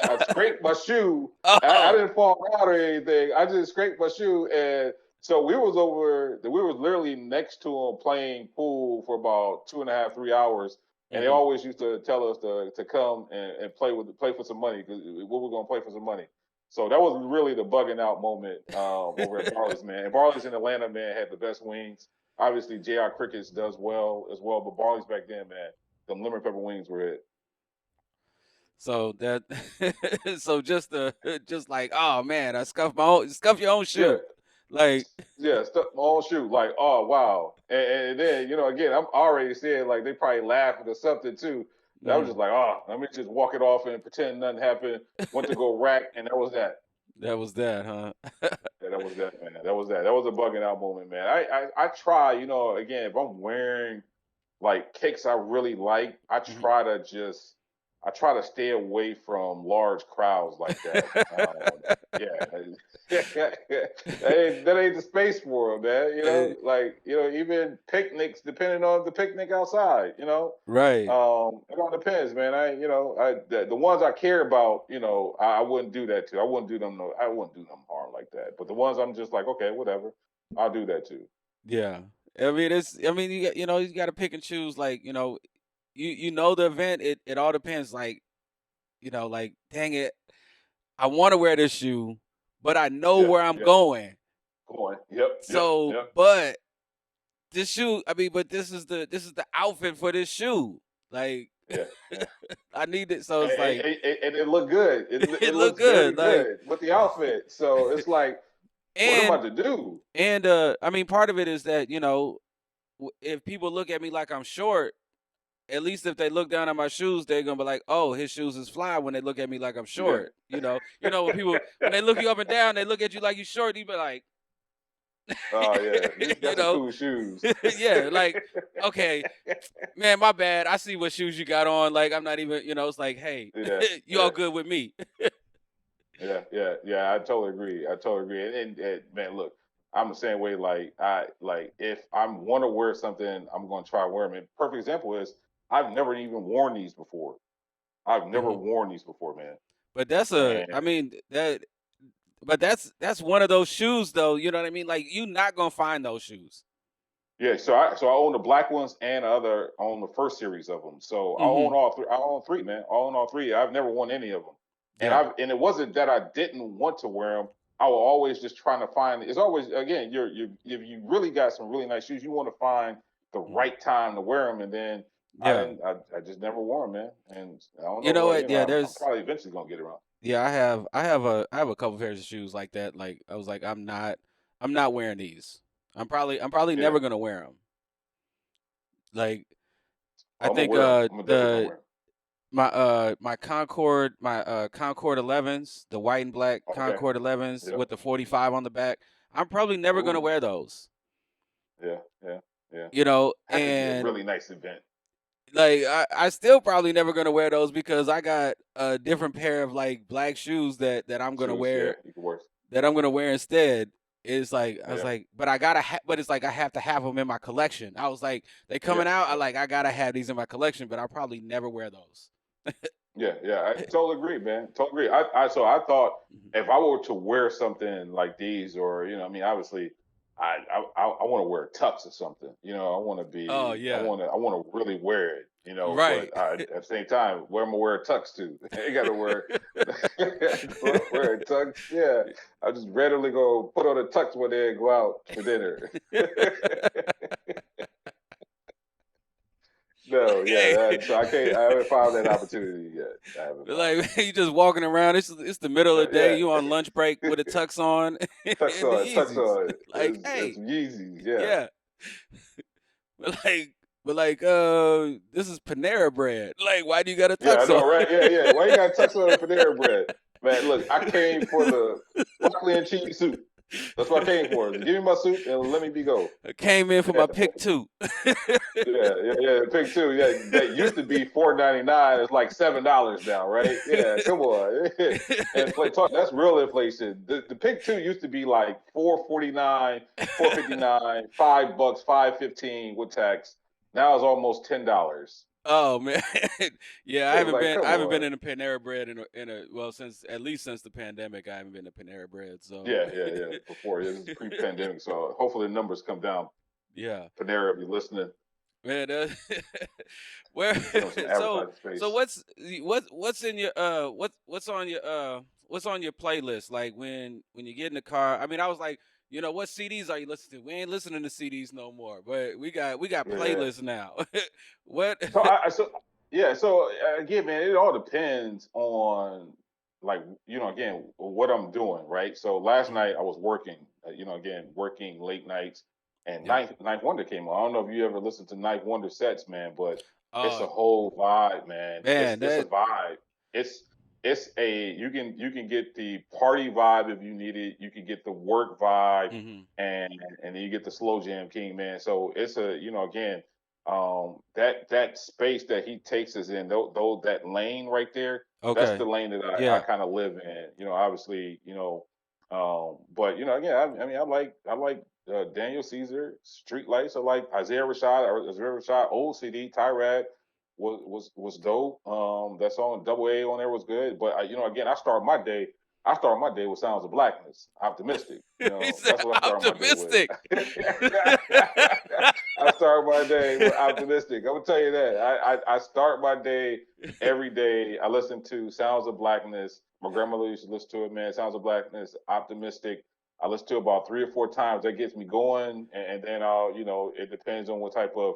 I scraped my shoe. I Oh. didn't fall out or anything. I just scraped my shoe, and So we was literally next to them playing pool for about 2.5, 3 hours. And they Hmm. always used to tell us to come and play for some money because we were going to play for some money. So that was really the bugging out moment over at Barley's, man. And Barley's in Atlanta, man, had the best wings. Obviously, JR Crickets does well as well, but Barley's back then, man, the lemon pepper wings were it. So that, so just like, oh man, I scuff your own Yeah, shoe, like, yeah, stuck my own shoe. Like, oh wow. And then, again, I'm already saying like they probably laughing or something too. And I was just mhm. like, oh, let me just walk it off and pretend nothing happened. Went to go rack, and that was that. That was that, huh? Yeah, that was that, man. That was that. That was a bugging out moment, man. I try, again, if I'm wearing like cakes I really like, Mhm. I try to stay away from large crowds like that. Yeah, that ain't the space for them, man. Eh, Like even picnics, depending on the picnic outside. right. It all depends, man. The ones I care about, I wouldn't do that to. I wouldn't do them. No, I wouldn't do them harm like that. But the ones I'm just like, okay, whatever, I'll do that too. Yeah. I mean, you got to pick and choose. Like, you know the event. It all depends. Like, like, dang it, I want to wear this shoe, but I know Yeah, where I'm yeah. going. Come on. Yep, yep, So, yep. but this shoe, I mean, but this is the outfit for this shoe. Like, Yeah, yeah. I need it. So And, it's like, and it looked good. it It look looks very good. Like, good with the outfit. So it's like, what am I and to do? I mean, part of it is that if people look at me like I'm short, at least if they look down at my shoes, they're gonna be like, "Oh, his shoes is fly." When they look at me like I'm Yeah. short, when people when they look you up and down, they look at you like you short. You be like, Oh yeah, you you got some know, cool shoes. yeah, like, okay, man, my bad. I see what shoes you got on. Like, I'm not even, it's like, hey, Yeah, you all yeah, good with me? yeah, yeah, yeah. I totally agree. I totally agree. And man, look, I'm the same way. Like if I want to wear something, I'm going to try to wear them. And perfect example is I've never even worn these before. I've never Hmm. worn these before, man. But I And mean, but that's one of those shoes, though. You know what I mean? Like, you not gonna find those shoes. yeah, so I own the black ones and I own the first series of them. So I own Hmm. all three. I own three, man. I own all three. I've never won any of them, Yeah. and it wasn't that I didn't want to wear them. I was always just trying to find. It's always again, you if you really got some really nice shoes, you want to find the Mhm. right time to wear them, and then I Yeah. didn't. I just never wore them, man. And I don't You know know what what? Yeah, I'm probably eventually gonna get around. yeah, I have a couple pairs of shoes like that. Like, I was like, I'm not wearing these. I'm probably Yeah, never gonna wear them. Like, I I'm gonna think wear them. I'm definitely gonna the wear them. my Concord 11s, the white and black Okay. Concord 11s Yep. with the 45 on the back. I'm probably never gonna Ooh. wear those. Yeah. Yeah. Yeah. That could be a And really nice event. like, I still probably never gonna wear those because I got a different pair of, like, black shoes that I'm gonna Shoes, yeah, wear you can wear. instead. It's like, I was Yeah, like, but it's like I have to have them in my collection. I was like, they yeah, coming out. yeah, I gotta have these in my collection, but I probably never wear those. yeah, yeah. I totally agree, man. Totally agree. I thought Mhm. if I were to wear something like these, or I mean, obviously, I want to wear a tux or something. Oh yeah, I want to really wear it. right. But at the same time, where am I wear a tux to? I got to wear, wear a tux. Yeah, I just randomly go put on a tux one day and go out for dinner. No, yeah, so I haven't found that opportunity yet. I haven't found it. Like, you just walking around. It's the middle of the day. Yeah, You on lunch break with a tux on and the tux Yeezys. on. Like, It's hey, Yeezys, yeah. yeah, but like, this is Panera Bread. Like, why do you got a Yeah, I tux on? know, right? Yeah, yeah. Why you got tux on for Panera Bread? Man, look, I came for the broccoli and cheese soup. That's what I came for. Give me my soup and let me be go. I came in for Yeah, my pick two. yeah, yeah, yeah. Pick two. Yeah, that used to be $4.99. It's like $7 now, right? Yeah, come on. Talk, that's real inflation. The pick two used to be like 4.49, 4.59, $5, 5.15 with tax. Now it's almost $10. Oh man, yeah, Like, come I haven't been on. in a Panera Bread in a well since at least since the pandemic. I haven't been to Panera Bread, so Yeah. Before this is pre-pandemic, so hopefully the numbers come down. yeah, Panera, if you're listening, man. Where give them some so advertising so space. what's in your what's on your playlist? Like when you get in the car. I mean, I was like, what CDs are you listening to? We ain't listening to CDs no more, but we got Yeah. playlists now. What? So so yeah, so again, man, it all depends on like again what I'm doing, right? So last Mhm. night I was working, again working late nights, and Yeah. Ninth Wonder came on. I don't know if you ever listened to Ninth Wonder sets, man, but it's a Oh whole vibe, man. man, It's a that. vibe. It's it's a you can get the party vibe if you need it. You can get the work vibe, Mhm. and then you get the slow jam king, man. So it's a again that space that he takes us in, though that lane right there, that's the Okay. lane that I Yeah. kind of live in. Obviously, but again, I mean, I like Daniel Caesar, Streetlights. I like Isaiah Rashad, old CD, Tyrad was dope. That song Double A on there was good. But again, I start my day with Sounds of Blackness, optimistic. He said That's what I start my day with. optimistic. I start my day with optimistic. I'm gonna tell you that. I start my day every day. I listen to Sounds of Blackness. My grandmother used to listen to it, man. Sounds of Blackness, optimistic. I listen to it about 3 or 4 times. That gets me going, and then it depends on what type of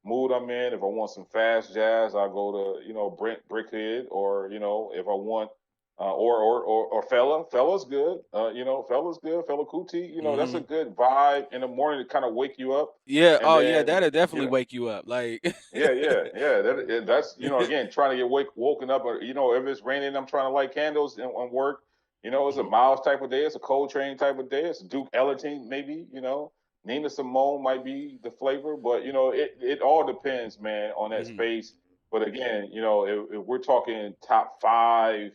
mood I'm in. If I want some fast jazz, I'll go to Brent Brickhead, or if I want or fella's good. Fella's good. Fella Kuti, that's a Mhm. good vibe in the morning to kind of wake you up, Yeah. and Oh yeah, then that'll you definitely know, wake you up. Like. yeah. That's again trying to get woken up, or if it's raining, I'm trying to light candles on work. It's a Mhm. Miles type of day. It's a Coltrane type of day. It's a Duke Ellington maybe. Nina Simone might be the flavor, but it all depends, man, on that Mhm. space. But again, if we're talking top five,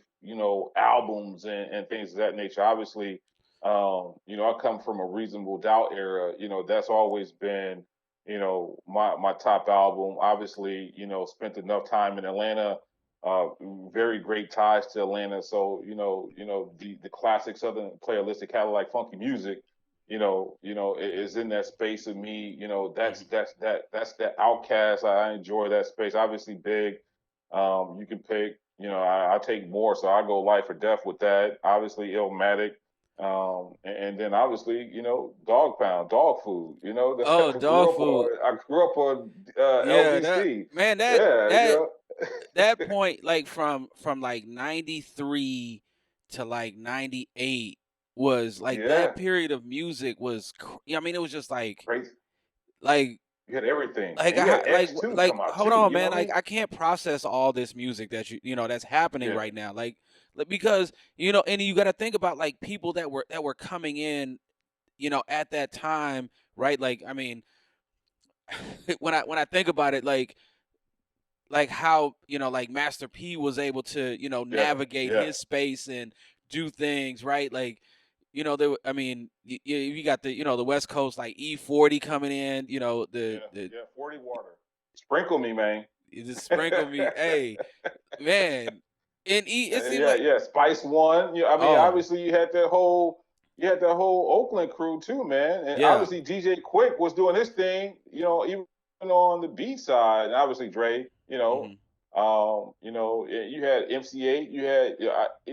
albums and things of that nature, obviously, I come from a Reasonable Doubt era. That's always been my top album. Obviously, spent enough time in Atlanta, uh, very great ties to Atlanta. So the classic Southern playalistic Cadillac funky music, is in that space of me. Mhm. That's that outcast. I enjoy that space. Obviously, big. You can pick. I take more, so I go life or death with that. Obviously, Illmatic. And then obviously, dog pound, dog food. Oh, dog food. I grew up on Yeah, that LBC. man, that Yeah, that that point, like from like 93 to like 98 was like that yeah, period of music was I mean, it was just crazy. like You had everything, like and you had like X2 like come out hold too. on, You know man, what I like mean? I can't process all this music that that's happening Yeah, right now, because and you got to think about like people that were coming in, at that time, right? Like, I mean, when I think about it, like how like Master P was able to yeah, navigate yeah, his space and do things right, like I mean, you got the West Coast, like E40 coming in, the yeah. 40 water. Sprinkle me, man. you just sprinkle me, hey man, and it seemed Yeah, like, yeah. Spice One. I mean, oh obviously you had that whole Oakland crew too, man. And yeah, obviously DJ Quick was doing his thing, even on the B side. And obviously Dre, hmm you had MC8, you had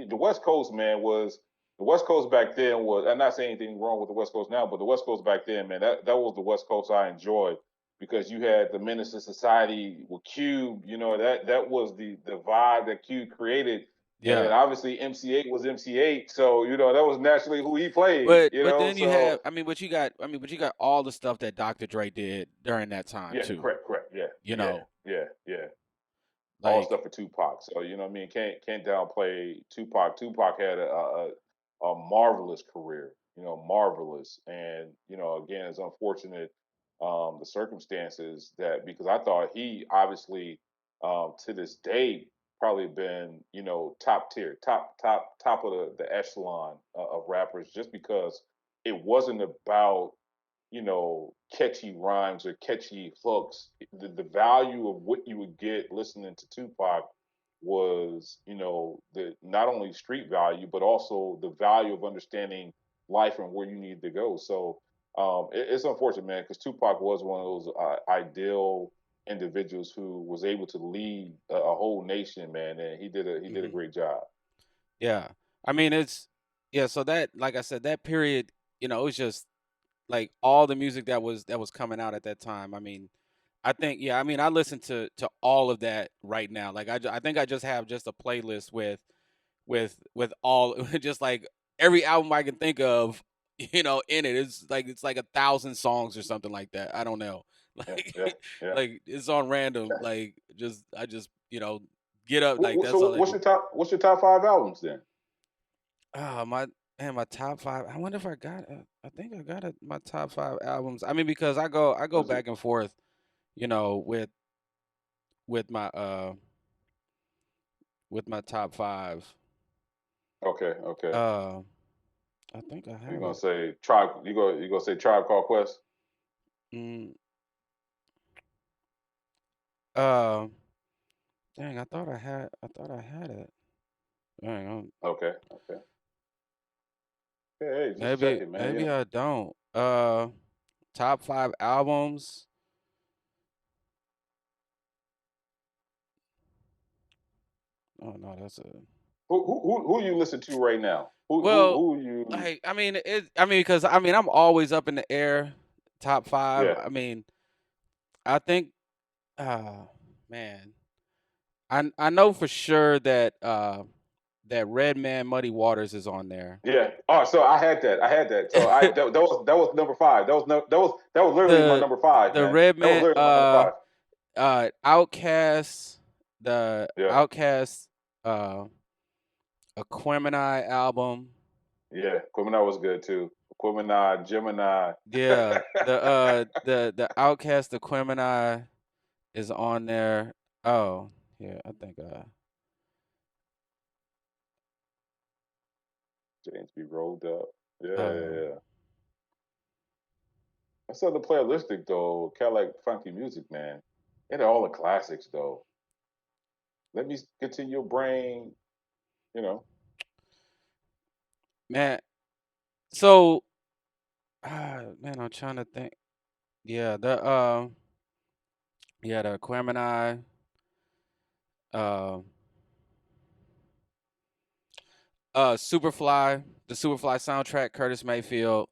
the West Coast, man, was the West Coast back then was. I'm not saying anything wrong with the West Coast now, but the West Coast back then, man, that was the West Coast I enjoyed, because you had the Menace to Society with Cube. That was the vibe that Cube created, and then yeah. obviously MC8 was MC8, so that was naturally who he played. But then you have, So I mean, but you got all the stuff that Dr. Dre did during that time yeah, too. correct, yeah, You yeah, know, yeah. All like stuff for Tupac. So what I mean. Can't downplay Tupac. Tupac had a marvelous career. Marvelous. And again, it's unfortunate the circumstances, that because I thought he obviously to this day probably been top tier, top of the echelon of rappers, just because it wasn't about catchy rhymes or catchy hooks. The value of what you would get listening to Tupac was, the not only street value, but also the value of understanding life and where you need to go. So it's unfortunate, man, because Tupac was one of those ideal individuals who was able to lead a whole nation, man, and he did a Hmm. great job. Yeah. I mean, it's yeah. So that, like I said, that period, it was just like all the music that was coming out at that time. I mean, I think yeah. I mean, I listen to all of that right now. Like I think I just have just a playlist with all just like every album I can think of, in it. It's like 1,000 songs or something like that. I don't know. Yeah, Like yeah, yeah. like it's on random. Like I just get up. Like that's all So I what's do. your top five albums then? My man, my top five. I wonder if I got. I think I got my top five albums. I mean, because I go Was it back and forth, with my with my top five. okay? Okay. Uh, I think I You're have gonna it. say Tribe. You gonna say Tribe Called Quest? Mm, uh, dang, I thought I had it. Dang, Okay. Okay. Hey, just maybe checking, man. maybe I don't. Top five albums. Oh no, that's a Who you listen to right now? well. Who you? Like because I'm always up in the air. Top five. Yeah, I mean, I think. Man, I know for sure that Redman Muddy Waters is on there. yeah. Oh, so I had that. I had that. So that was number five. That was no. That was literally my the number five, the man. That was Redman literally my number five. Outcast, the Yeah, Outcast Aquemini album. yeah. Gemini was good too. Gemini, Gemini. Yeah, the Outcast Aquemini is on there. Oh, yeah, I think James B. Rolled up. Yeah, yeah, uh yeah. That's other playalistic though. Cadillac funky music, man. And all the classics though. Let me get to your brain. You know. man. So man, I'm trying to think. Yeah, the Aquemini, uh Superfly, the Superfly soundtrack, Curtis Mayfield,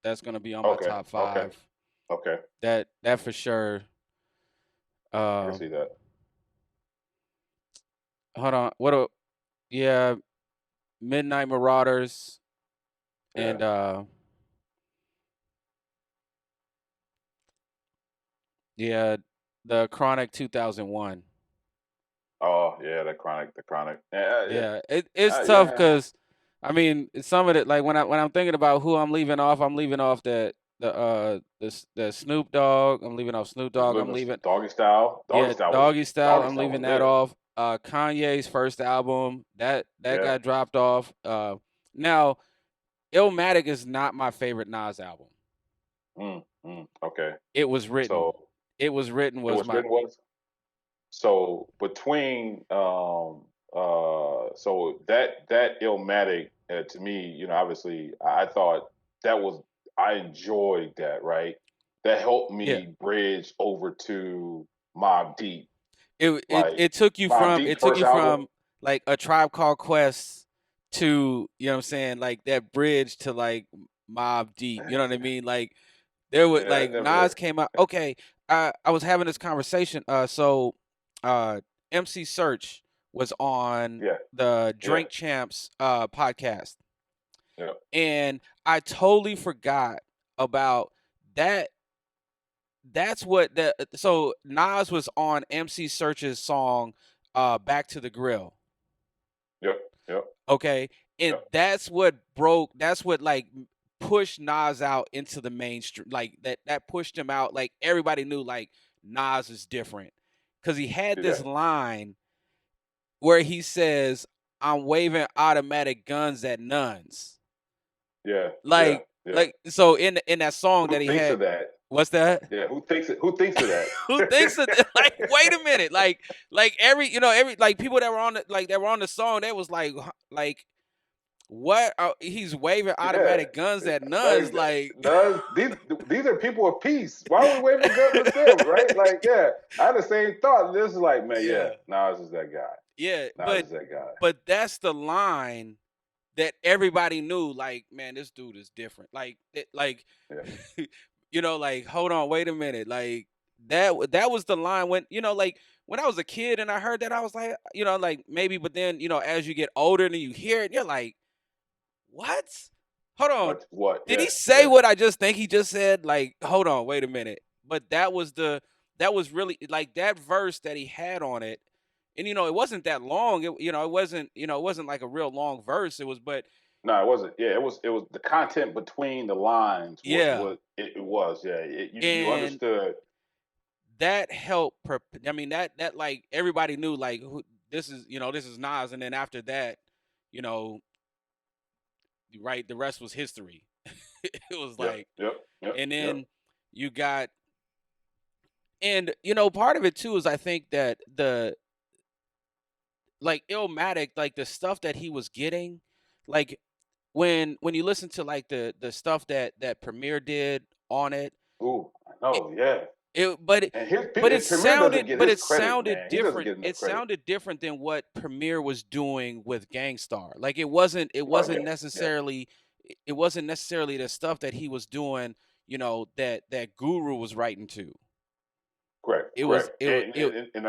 that's gonna be on my Okay. top Okay. five. Okay. That for sure. I can Um see that. Hold on. Yeah, Midnight Marauders Yeah. and yeah, the Chronic 2001. Oh yeah, the chronic. Yeah, yeah, Yeah, it's tough yeah. because I mean some of it like when I'm thinking about who I'm leaving off the Snoop Dogg. I'm leaving off Snoop There's a Dogg. little I'm bit leaving doggy style. yeah, Doggy Style. Doggy I'm style leaving was that good. off. Kanye's first album that Yeah. got dropped off. Now Illmatic is not my favorite Nas album. Okay. It was written. So It was written it was was my written was so between so that Illmatic to me, obviously I thought that was I enjoyed that, right? That helped yeah. me bridge over to Mob Deep. It it Like it took you Mob from Deep it took first you album. from like a Tribe Called Quest to what I'm saying, like that bridge to like Mob Deep. You know what I mean? Like there was Yeah, like Nas came out. Okay, I was having this conversation. So uh MC Search was on yeah, the yeah, Drink Champs podcast. yeah, And I totally forgot about that. That's what the so Nas was on MC Search's song Back to the Grill. yep, yep, Okay. And yep. that's what like pushed Nas out into the mainstream. Like that pushed him out. Like everybody knew like Nas is different. Cause he had See this that? line where he says, I'm waving automatic guns at nuns. Yeah, Like yeah. Yeah. Like so in that song Who that he thinks had, of that? what's that? Yeah. Who thinks of that? Who thinks of that? Like, wait a minute, like every like people that were on the song, they was like what? He's waving Yeah. automatic guns at nuns, Like like does these are people of peace. Why are we waving guns at them? Right? Like, yeah. I had the same thought. This is like, man, yeah. yeah, Nah, this is that guy. yeah, Nah, this is that guy. but that's the line that everybody knew, like, man, this dude is different. Like, Yeah. like, hold on, wait a minute. Like, that was the line when, like, when I was a kid and I heard that, I was like, like maybe, but then, as you get older and you hear it, you're like, what? Hold on. What? Did Yeah. he say Yeah. what I just think he just said? Like, hold on, wait a minute. But that was really like that verse that he had on it. And it wasn't that long. It wasn't like a real long verse. It was, but No, it wasn't. Yeah, it was the content between the lines was yeah. what it was. Yeah, you And understood. that helped I mean that like everybody knew like who this is Nas, and then after that, you know, right, the rest was history. It was Yep, like, yep, yep, and yep. then you got, and part of it too is I think that the like Illmatic, like the stuff that he was getting, like when you listen to like the stuff that Premier did on it, Ooh, I it, know. Yeah, it but it and but it Premier doesn't sounded get but his it credit, sounded man. He doesn't different. get enough It credit. sounded different than what Premier was doing with Gangstar. Like Oh yeah, yeah, it wasn't necessarily the stuff that he was doing, that Guru was writing to. correct, It was correct. it was it And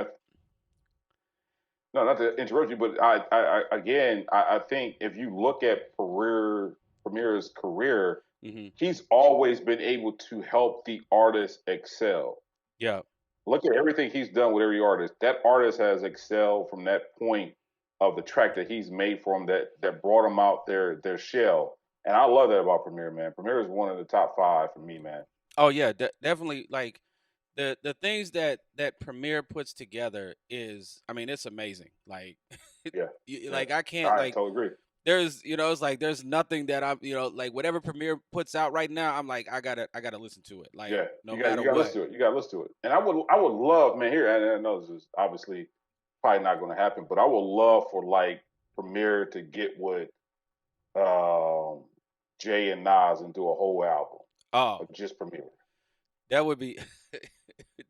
no, not to interrupt you, but I again, I think if you look at Premier's career, mhm. he's always been able to help the artist excel. Yeah. Look at everything he's done with every artist. That artist has excelled from that point of the track that he's made for him that brought them out their shell. And I love that about Premier, man. Premier is one of the top five for me, man. Oh yeah, definitely. Like the things that Premiere puts together is, I mean, it's amazing. Like, Yeah, yeah. like I can't, I like, totally agree. there's, it's like there's nothing that I'm, like whatever Premiere puts out right now, I'm like, I gotta listen to it, like, Yeah, no you matter got to what. listen to it. You got to listen to it. And I would love, man. Here, and I know this is obviously probably not going to happen, but I would love for like Premier to get with um, Jay and Nas and do a whole album Oh, of just Premier. that would be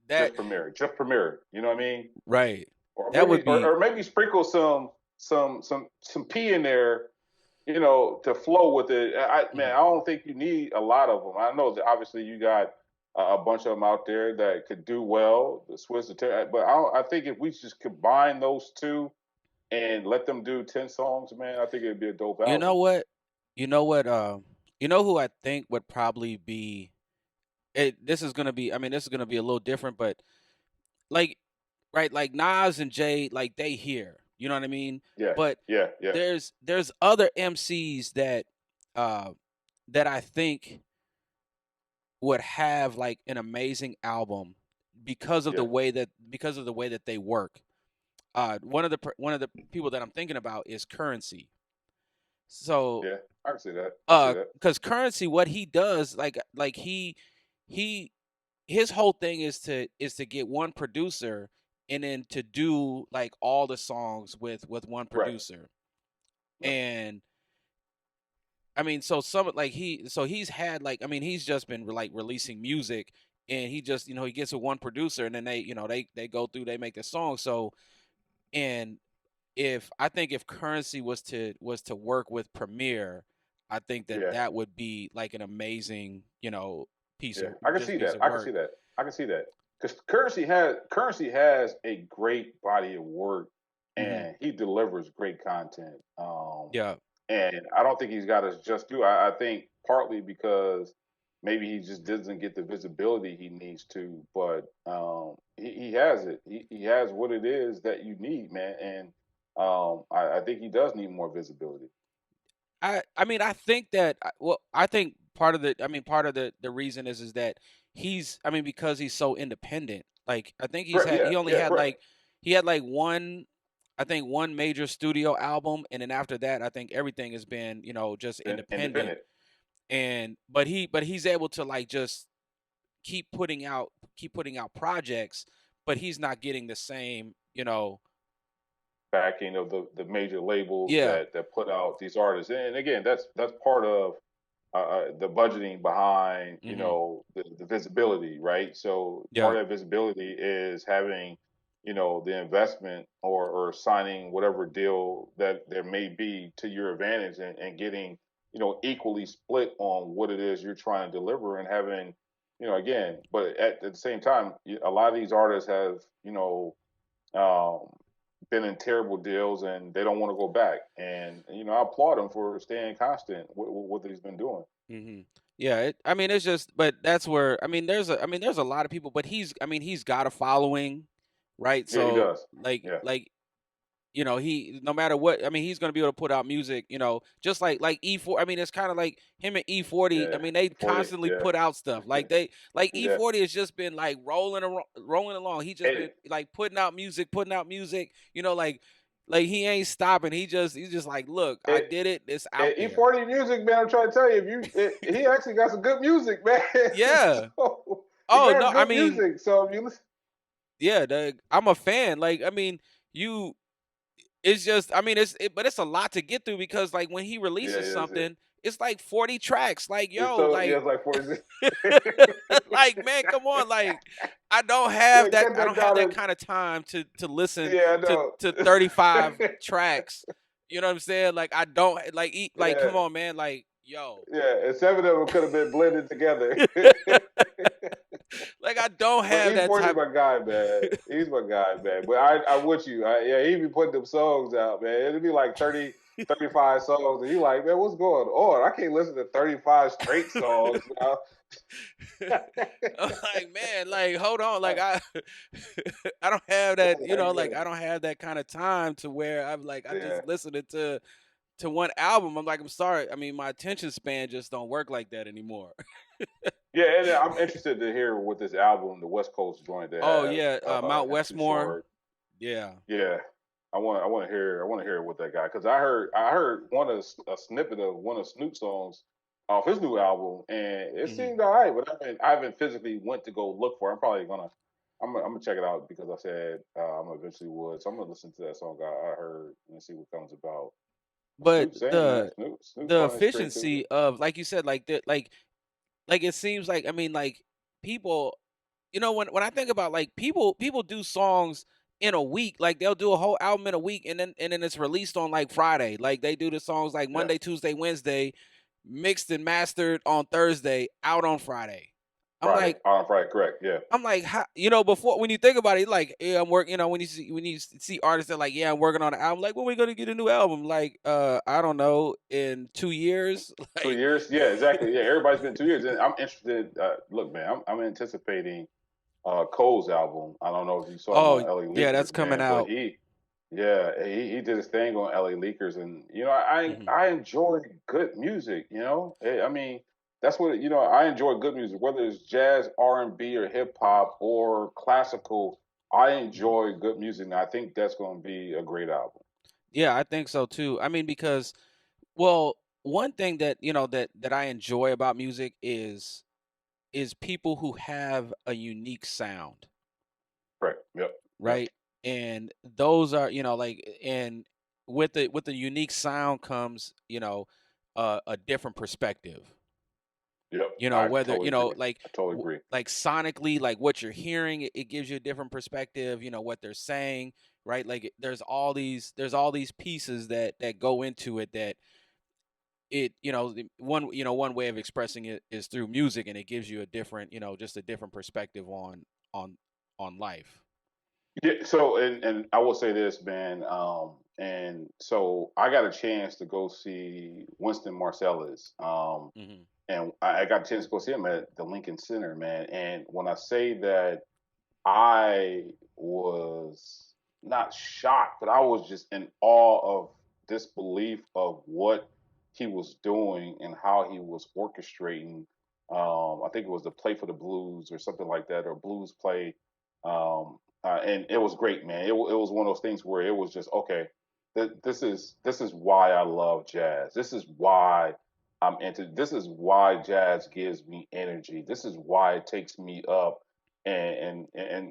that Just premiere. You know what I mean? right. Or That would maybe, be, or maybe sprinkle some pee in there, to flow with it. Man, mhm. I don't think you need a lot of them. I know that obviously you got a bunch of them out there that could do well, the Swiss, but I think if we just combine those two and let them do 10 songs, man, I think it'd be a dope You know album. what? You know what? Who I think would probably be. This is gonna be. I mean, this is gonna be a little different, but like, right, like Nas and Jay, like they here. You know what I mean? Yeah, But yeah, yeah, there's other MCs uh that I think would have like an amazing album yeah, because of the way that they work. One of the people that I'm thinking about is Currency. So, yeah. I can see that. I see that. because Currency, what he does, he his whole thing is to get one producer and then to do like all the songs with one Right. producer. Yep. And I mean, so some like he's had like, I mean, he's just been like releasing music, and he just, he gets with one producer, and then they go through, they make the song. So, and if I think if Currency was to work with Premiere, I think that Yeah. that would be like an amazing, piece Yeah, of I can just see piece that. of I can work. see that. I can see that because Currency has a great body of work, Hmm. and he delivers great content. Yeah. And I don't think he's got his just due. I think partly because maybe he just doesn't get the visibility he needs to, but he has it. He has what it is that you need, man. And I think he does need more visibility. I mean, I think that, well, I think part of the reason is that I mean, because he's so independent. Like, I think Correct. Yeah. he only Yeah. had Correct. like one, I think one major studio album, and then after that, I think everything has been, just And independent. independent. and but he's able to like just keep putting out projects, but he's not getting the same, backing of the major labels yeah, that put out these artists. And again, that's part of the budgeting behind hmm, the visibility, right? So yeah, part of that visibility is having the investment or signing whatever deal that there may be to your advantage and getting equally split on what it is you're trying to deliver and having again, but at the same time, a lot of these artists have um, been in terrible deals and they don't want to go back. And I applaud him for staying constant with what he's been doing. hmm, yeah. I mean, it's just, but that's where there's a lot of people, but he's got a following, right? Yeah, he So does. Yeah, he no matter what, he's gonna be able to put out music, just like E4. It's kind of like him and E40. yeah, They 40. constantly Yeah, put out stuff. Like yeah. E40 has just been like rolling along. He just And, been like putting out music. Like he ain't stopping. He's just like, look, I and, did it. It's and out there. E40 music, man. I'm trying to tell you, if he actually got some good music, man. Yeah. So he Oh no, got good music. So if you listen, yeah. I'm a fan. You It's just, but it's a lot to get through because like when he yeah, releases yeah, something, it's like 40 tracks. Like, it's yo, so yeah, like, it's like 46. like, man, come on. Like, Yeah, cut I that don't have down. that kind of time to listen Yeah, I know. to 35 tracks. You know what I'm saying? Like, I don't like, Yeah, come on, man. Like, yo, yeah, and seven of them could have been blended together. like, I don't But have that E40 is type. my guy, man. He's my guy, man. But I'm with you. Yeah, he be putting them songs out, man. It'd be like 30, 35 songs. And you like, man, what's going on? I can't listen to 35 straight songs now. I'm like, man, like, hold on, like I don't have that, like Yeah. I don't have that kind of time to where I'm like I Yeah. just listening to one album. I'm like, I'm sorry. My attention span just don't work like that anymore. Yeah, and I'm interested to hear what this album, the West Coast joint they Oh have, yeah, Mount have too Westmore. short. Yeah. Yeah, I want to hear what that guy because I heard a snippet of one of Snoop's songs off his new album and it Hmm. seemed all right, but I haven't physically went to go look for it. I'm gonna check it out because I said I'm eventually would. So I'm gonna listen to that song I heard and see what comes about. But Snoop's saying, man, Snoop's the running straight through efficiency of, like you said, like it seems like people, when I think about like people do songs in a week, like they'll do a whole album in a week, and then it's released on like Friday. Like they do the songs like yeah, Monday, Tuesday, Wednesday, mixed and mastered on Thursday, out on Friday. I'm Friday like, on Friday, correct? Yeah, how, before, when you think about it, like, yeah, I'm working, when you see artists that like, yeah, I'm working on an album, like, when we gonna get a new album? Like, I don't know, in 2 years. two Like, years. Yeah, exactly. Yeah, everybody's been 2 years, and I'm interested. Look, man, I'm anticipating Cole's album. I don't know if you saw him oh on LA yeah, that's Leakers, coming man, but out. he did his thing on LA Leakers, and Hmm. I enjoy good music. I mean that's what I enjoy good music, whether it's jazz, R&B, or hip hop or classical. I Hmm. enjoy good music, and I think that's going to be a great album. Yeah, I think so too. Because, well, one thing that that I enjoy about music is people who have a unique sound, Right. Yep. Yep. right? And those are, and with the unique sound comes, a different perspective. Yep. I Whether, totally agree. like I totally agree. like sonically, like what you're hearing, it gives you a different perspective, what they're saying, right? Like there's all these pieces that go into it, that one way of expressing it is through music, and it gives you a different, just a different perspective on on life. Yeah, so and I will say this, man. And so I got a chance to go see Winston Marsalis. Hmm. And I got a chance to go see him at the Lincoln Center, man. And when I say that I was not shocked, but I was just in awe of disbelief of what he was doing and how he was orchestrating. I think it was the Play for the Blues or something like that, or Blues Play. And it was great, man. It was one of those things where it was just okay. This is why I love jazz. This is why. I'm into. This is why jazz gives me energy. This is why it takes me up and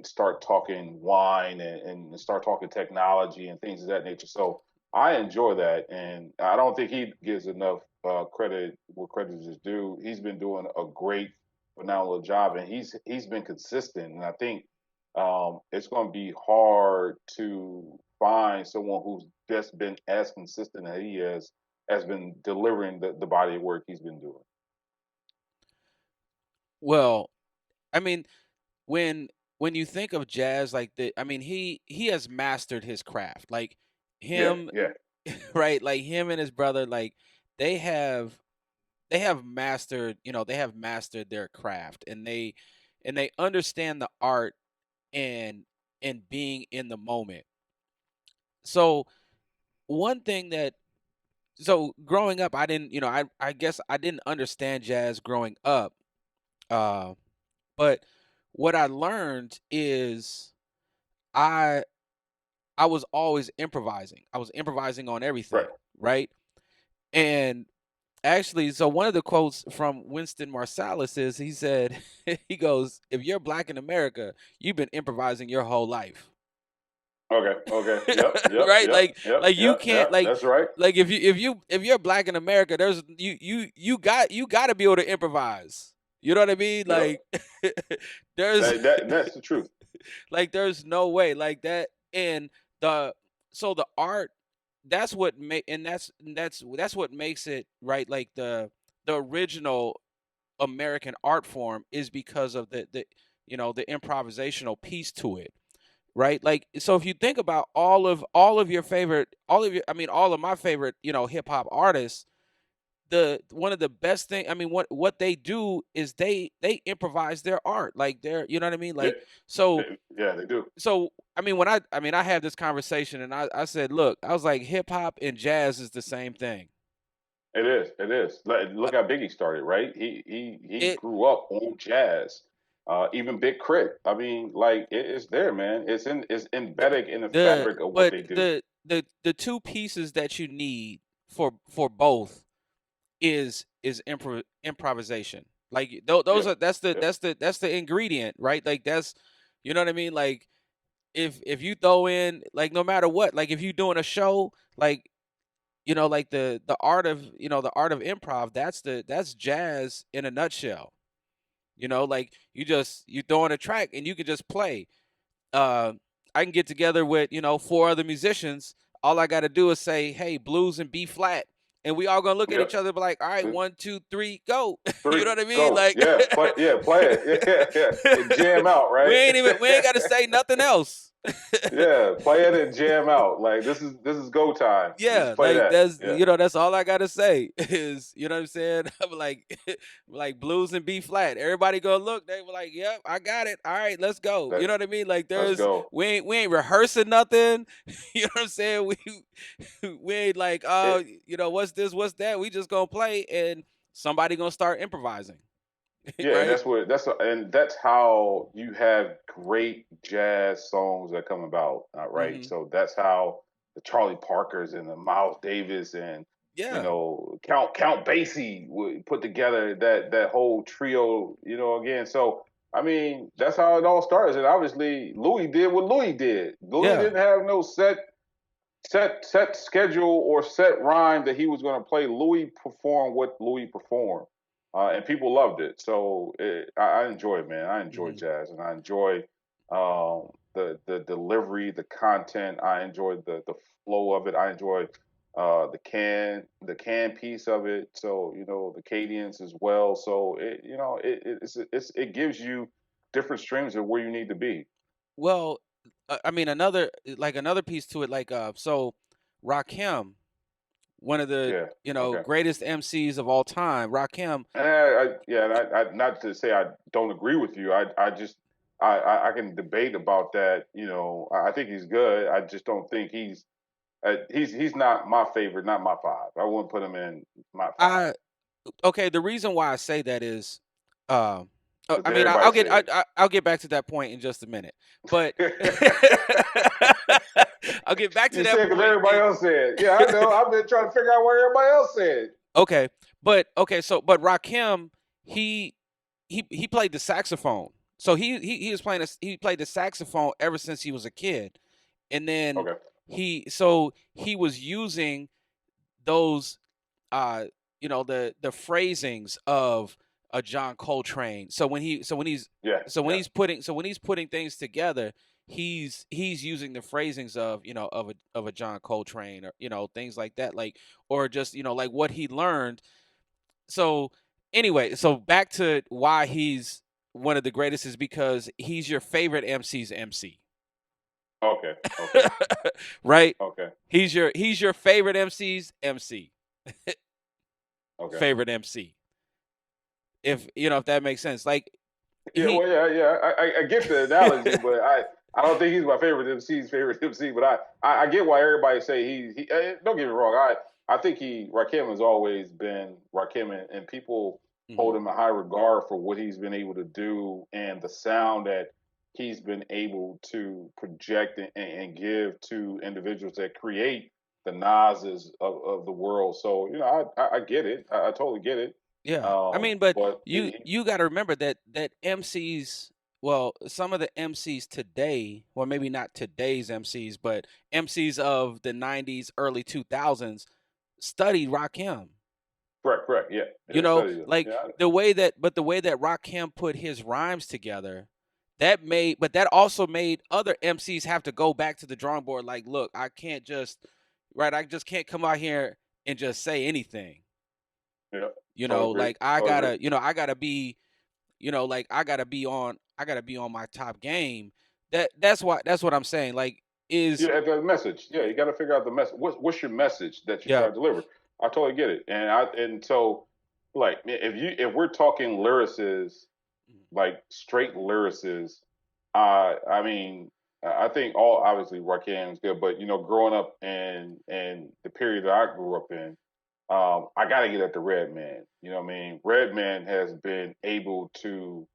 start talking wine and start talking technology and things of that nature. So I enjoy that, and I don't think he gives enough credit where credit is due. He's been doing a great, phenomenal job, and he's been consistent. And I think it's going to be hard to find someone who's just been as consistent as he is has been delivering the body of work he's been doing. Well, I mean, when when you think of jazz, like I mean, he has mastered his craft. Like Yeah, him, yeah, right? Like him and his brother, like they have they have mastered, they have mastered their craft, and they understand the art and being in the moment. So one thing that so growing up, I didn't, I guess I didn't understand jazz growing up. Uh, but what I learned is I I was always improvising. I was improvising on right. everything, right? And actually, so one of the quotes from Winston Marsalis is he said, he goes, "If you're black in America, you've been improvising your whole life." Okay, okay. Yep, yep, Right? yep, yep, Like you yep, can't yep. That's right. like if you're black in America, there's you got to be able to improvise. You know what I mean? Yep. Like there's That's the truth. like there's no way like that. And the so the art, that's what make and that's what makes it, right? Like the original American art form is because of the improvisational piece to it, right? Like, so if you think about all of your favorite, all of your, I mean, all of my favorite, hip hop artists, the one of the best thing, I mean, what they do is they improvise their art, like they're, you know what I mean, Yeah, like so yeah, they do. I mean, I mean, I had this conversation and I said, look, I was like, hip hop and jazz is the same thing. It is. It is. Uh, Look how Biggie started, right? He It grew up on jazz. Even Big Crit. I mean, like it's there, man. It's embedded in the the fabric of what but they do. the two pieces that you need for both is improvisation. Like those Yeah, are yeah, that's the ingredient, right? Like that's, you know what I mean? Like if you throw in, like, no matter what, like if you doing a show, like, like the art of, the art of improv, that's jazz in a nutshell. Like you throw in a track and you can just play. uh, I can get together with, four other musicians. All I got to do is say, "Hey, blues and B flat," and we all gonna look at yep. each other, and be like, "All right, Uh, 1, 2, 3, go." You Three, know what I mean? go. Like, Yeah, play. Yeah, play it. Yeah, yeah. And jam out, right? we ain't got to say nothing else. Yeah, play it and jam out. Like this is go time. Just Yeah, play like that. that's, Yeah, that's all I gotta say is, you know what I'm saying? I'm like blues and B flat. Everybody go look, they were like, "Yep, I got it. All right, let's go." let, You know what I mean? Like let's there's go. we ain't rehearsing nothing. You know what I'm saying? We ain't like, It, oh, what's this, what's that? We just gonna play and somebody gonna start improvising. Yeah, and Right? and that's how you have great jazz songs that come about, right? Hmm. So that's how the Charlie Parkers and the Miles Davis and Yeah. Count Basie would put together that whole trio, again. So I mean, that's how it all starts. And obviously, Louis did what Louis did. Louis Yeah. didn't have no set schedule or set rhyme that he was going to play. Louis performed what Louis performed, and people loved it. So I enjoy it, man. I enjoy Hmm. jazz, and I enjoy the delivery, the content. I enjoy the flow of it. I enjoy the can piece of it. So the cadence as well. So it gives you different streams of where you need to be. Well, I mean, another piece to it, like, so Rakim, one of the, Yeah. Okay. greatest MCs of all time, Rakim. Yeah, and not to say I don't agree with you. I just I can debate about that. I think he's good. I just don't think he's not my favorite, not my five. I wouldn't put him in my five. I Okay, the reason why I say that is, uh, But I mean, everybody I'll get back to that point in just a minute, but said. I'll get back to You that said because point. everybody else said. Yeah, I know. I've been trying to figure out what everybody else said. Okay, But okay, so but Rakim, he he played the saxophone. So he was playing he played the saxophone ever since he was a kid. And then Okay. he was using those uh the phrasings of a John Coltrane. Yeah. Yeah. So when he's putting things together, he's using the phrasings of of a John Coltrane, or things like that, like, or just like what he learned. So anyway, so back to why he's one of the greatest is because he's your favorite MC's MC. Okay. Okay. Right? Okay. He's your favorite MC's MC. Okay. Favorite MC. If if that makes sense. Like Yeah, he well, yeah, yeah. I get the analogy, but I don't think he's my favorite MC's favorite MC. But I get why everybody say he don't get me wrong. I think Rakim has always been Rakim, and people hold Mhm. him in high regard for what he's been able to do and the sound that he's been able to project and give to individuals that create the Nas's of the world. So I get it. I totally get it. Yeah. I mean, but But you got to remember that MCs, well, some of the MCs today, well, maybe not today's MCs, but MCs of the 90s, early 2000s studied Rakim. correct, correct. Yeah, yeah. Studied him. Like Yeah, the way that Rakim put his rhymes together, but that also made other MCs have to go back to the drawing board. Like, look, I can't just, right? I just can't come out here and just say anything. yeah. Totally agree. Like I Totally agree. gotta, I gotta be, like I gotta be on my top game. That's what I'm saying. Like, is Yeah, the message. Yeah, you got to figure out the message. What's your message that you're yeah. trying to deliver? I totally get it. And so like if we're talking lyricists, like straight lyricists, I mean, I think all obviously Rakim is good, but growing up in the period that I grew up in, I got to get at the Redman. You know what I mean? Redman has been able to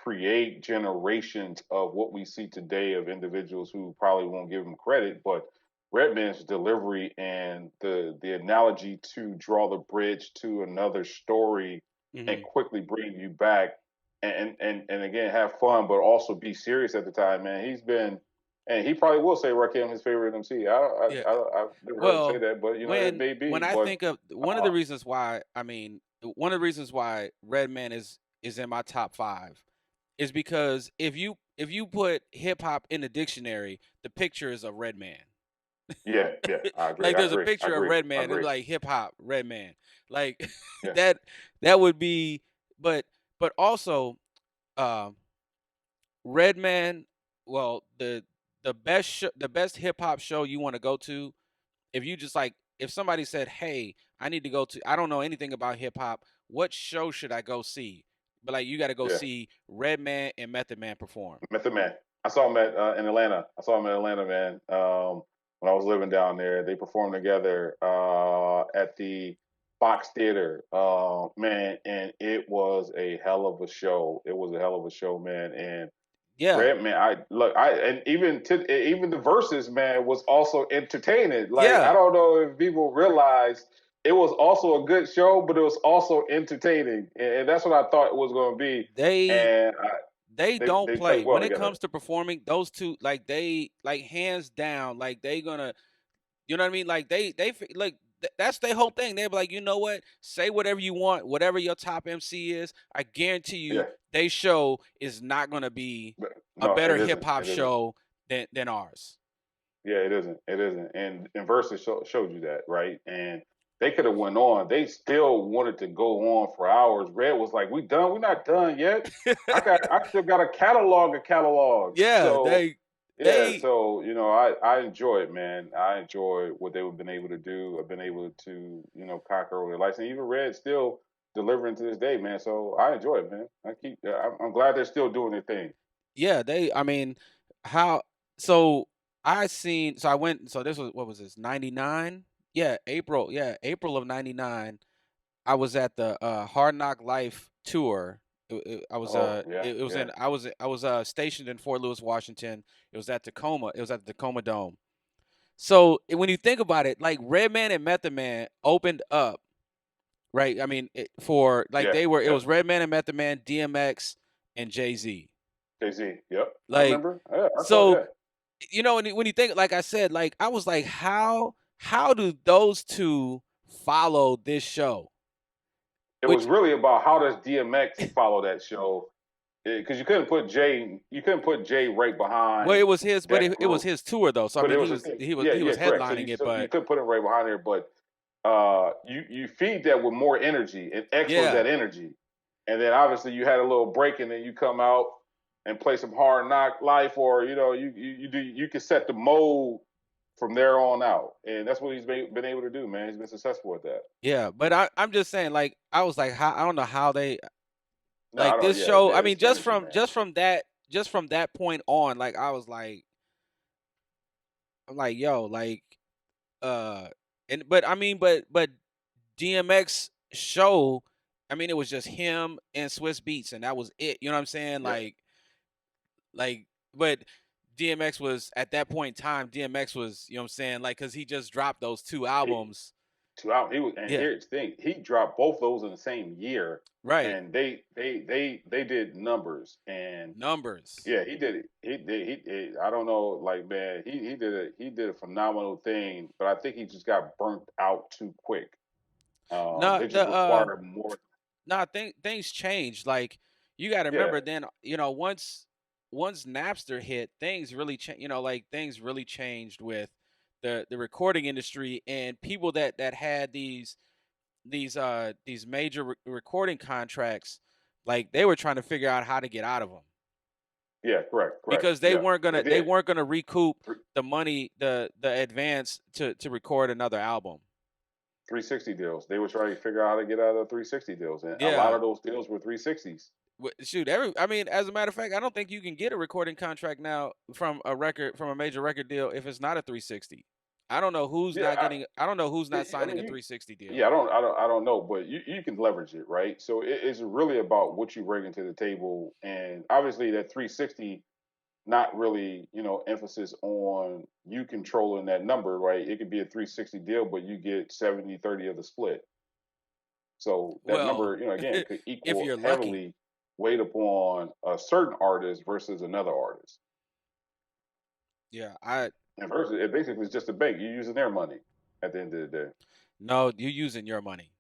create generations of what we see today of individuals who probably won't give him credit, but Redman's delivery and the analogy to draw the bridge to another story and Mhm. quickly bring you back and again have fun, but also be serious at the time. Man, he's been, and he probably will say Rakim his favorite MC. Yeah. I've never heard him say Well, that, but it may when be. I But think of one of uh, the reasons why, I mean, one of the reasons why Redman is in my top 5 is because if you put hip hop in the dictionary, the picture is of Redman. yeah, yeah, I agree, Like, I there's a agree, I picture of agree, I Redman, it'd be agree. like hip hop Redman. Like Yeah, that that would be, but also um Redman, well, the best hip hop show you want to go to, if you just like, if somebody said, "Hey, I need to go to, I don't know anything about hip hop. What show should I go see?" But like, you got to go yeah. see Redman and Method Man perform. Method Man. I saw him in Atlanta. I saw him in Atlanta, man. When I was living down there, they performed together at the Fox Theater, man, and it was a hell of a show. It was a hell of a show, man. And Yeah, Redman, I look, I and even the verses, man, was also entertaining. Like I yeah. don't know if people realize it was also a good show, but it was also entertaining, and that's what I thought it was going to be. They And they don't they played play well when it together. comes to performing. Those two, like, they, like, hands down, like, they gonna, you know what I mean? Like, like, that's their whole thing. They're like, you know what? Say whatever you want, whatever your top MC is. I guarantee you, Yeah, they show is not gonna be but a no, better it hip isn't. hop It isn't. show than ours. Yeah, it isn't. It isn't. And Versus showed you that, right? And they could have went on. They still wanted to go on for hours. Red was like, "We done? We're not done yet. I still got a catalog of catalogs." Yeah, So yeah, they so I enjoy it, man. I enjoy what they've been able to do. I've been able to conquer over their life, and even Red still delivering to this day, man. So I enjoy it, man. I'm glad they're still doing their thing. Yeah, I mean, how, so I went, so this was, what was this, 99? Yeah, April, April of 99. I was at the Hard Knock Life tour. I was Oh yeah, it was yeah, in I was stationed in Fort Lewis, Washington. It was at Tacoma. It was at the Tacoma Dome. So when you think about it, like, Redman and Method Man opened up right? I mean, for like Yeah, it yeah. was Redman and Method Man, DMX, and Jay Z. Jay-Z. Yep. I Like, remember. Yeah, I saw so yeah. when you think, like I said, like I was like, how do those two follow this show? It was Which really about how does DMX follow that show because you couldn't put Jay right well, behind it was his, but that it was group. his tour though. So I But it mean, was a yeah, he yeah, was correct. headlining it, So you but could put him right behind there, but you feed that with more energy, and X was yeah, that energy, and then obviously you had a little break, and then you come out and play some hard knock life, or you can set the mode from there on out, and that's what he's been able to do, man. He's been successful at that. yeah. But I'm just saying, like I was like, how I don't know how they No, I like don't. this Yeah, show. I mean, it's energy, man. just from that point on, like I was like, I'm like, yo, like uh, and but I mean, but DMX show, I mean, it was just him and Swiss Beats, and that was it. You know what I'm saying? Yeah, Like, but DMX was at that point in time. DMX was, you know what I'm saying? Like, cause he just dropped those two he albums. 2 hours. He was, and Yeah, here's the thing: he dropped both those in the same year, right. and they did numbers, and Numbers. yeah, he did it. I don't know, like man, he did a phenomenal thing, but I think he just got burnt out too quick. No, They just the required more. no, things changed. Like you got to Yeah, remember, then once Napster hit, things really changed. You know, like things really changed with the recording industry and people that had these major recording contracts. Like they were trying to figure out how to get out of them yeah, correct. because Yeah, they they did. weren't gonna recoup Three- the money, the advance to record another album. 360 deals. They were trying to figure out how to get out of 360 deals, and a lot Yeah. of those deals were 360s. Shoot, I mean, as a matter of fact, I don't think you can get a recording contract now from a major record deal if it's not a 360. I don't know who's Yeah, not getting. I don't know who's not I signing mean, a 360 deal. yeah, I don't know, but you can leverage it, right? So it's really about what you bring into the table, and obviously that 360, not really, emphasis on you controlling that number, right? It could be a 360 deal, but you get 70-30 of the split. So that Well, number, again, could if equal you're lucky, heavily weight upon a certain artist versus another artist. yeah. I And versus it basically is just a bank. You're using their money at the end of the day. No, you using your money.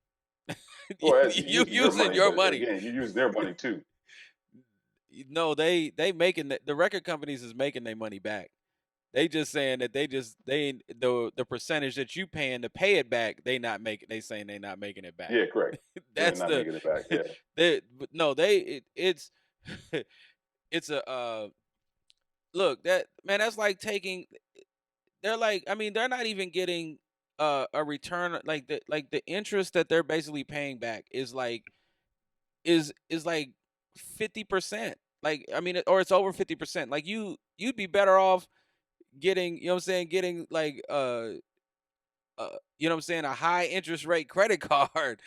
Well, you're You using your using money, your but money. again, you're using their money too. No, they making the record companies is making their money back. They just saying that the percentage that you paying to pay it back, they saying they not making it back. Yeah, correct. Yeah, they're That's not the making it back. Yeah. no, it's it's a look, that man, that's like taking they're like, I mean, they're not even getting a return, like the interest that they're basically paying back is like 50%. Like I mean, or it's over 50%. Like you'd be better off getting, you know what I'm saying, getting like you know what I'm saying, a high interest rate credit card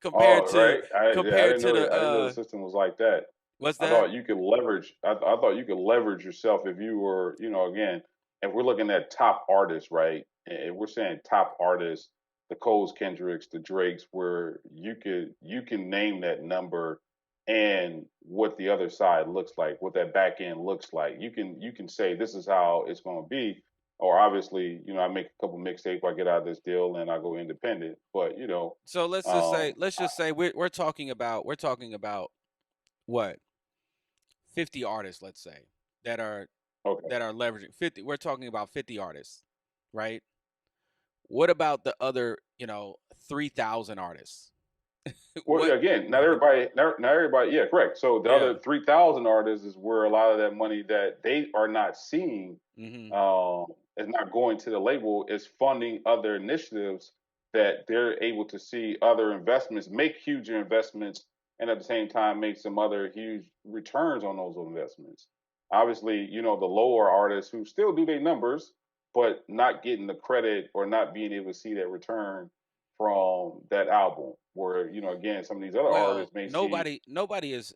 compared Oh, to right. I compared didn't to know the that. I didn't know the system was like that. what's I that? thought you could leverage. I thought you could leverage yourself if you were, again, if we're looking at top artists, right? And we're saying top artists, the Coles, Kendricks, the Drakes, where you can name that number and what the other side looks like, what that back end looks like. You can say this is how it's going to be. Or obviously, I make a couple mixtapes, I get out of this deal, and I go independent. But So um, let's just say we're talking about what, 50 artists, let's say, that are okay. leveraging 50. We're talking about 50 artists, right? What about the other, 3,000 artists? Well, What? again, not everybody. Yeah, correct. So the Yeah. other 3,000 artists is where a lot of that money that they are not seeing Hmm. is not going to the label. Is funding other initiatives that they're able to see other investments, make huge investments, and at the same time make some other huge returns on those investments. Obviously, the lower artists who still do their numbers, but not getting the credit or not being able to see that return from that album. Where again, some of these other Well, artists may see. nobody is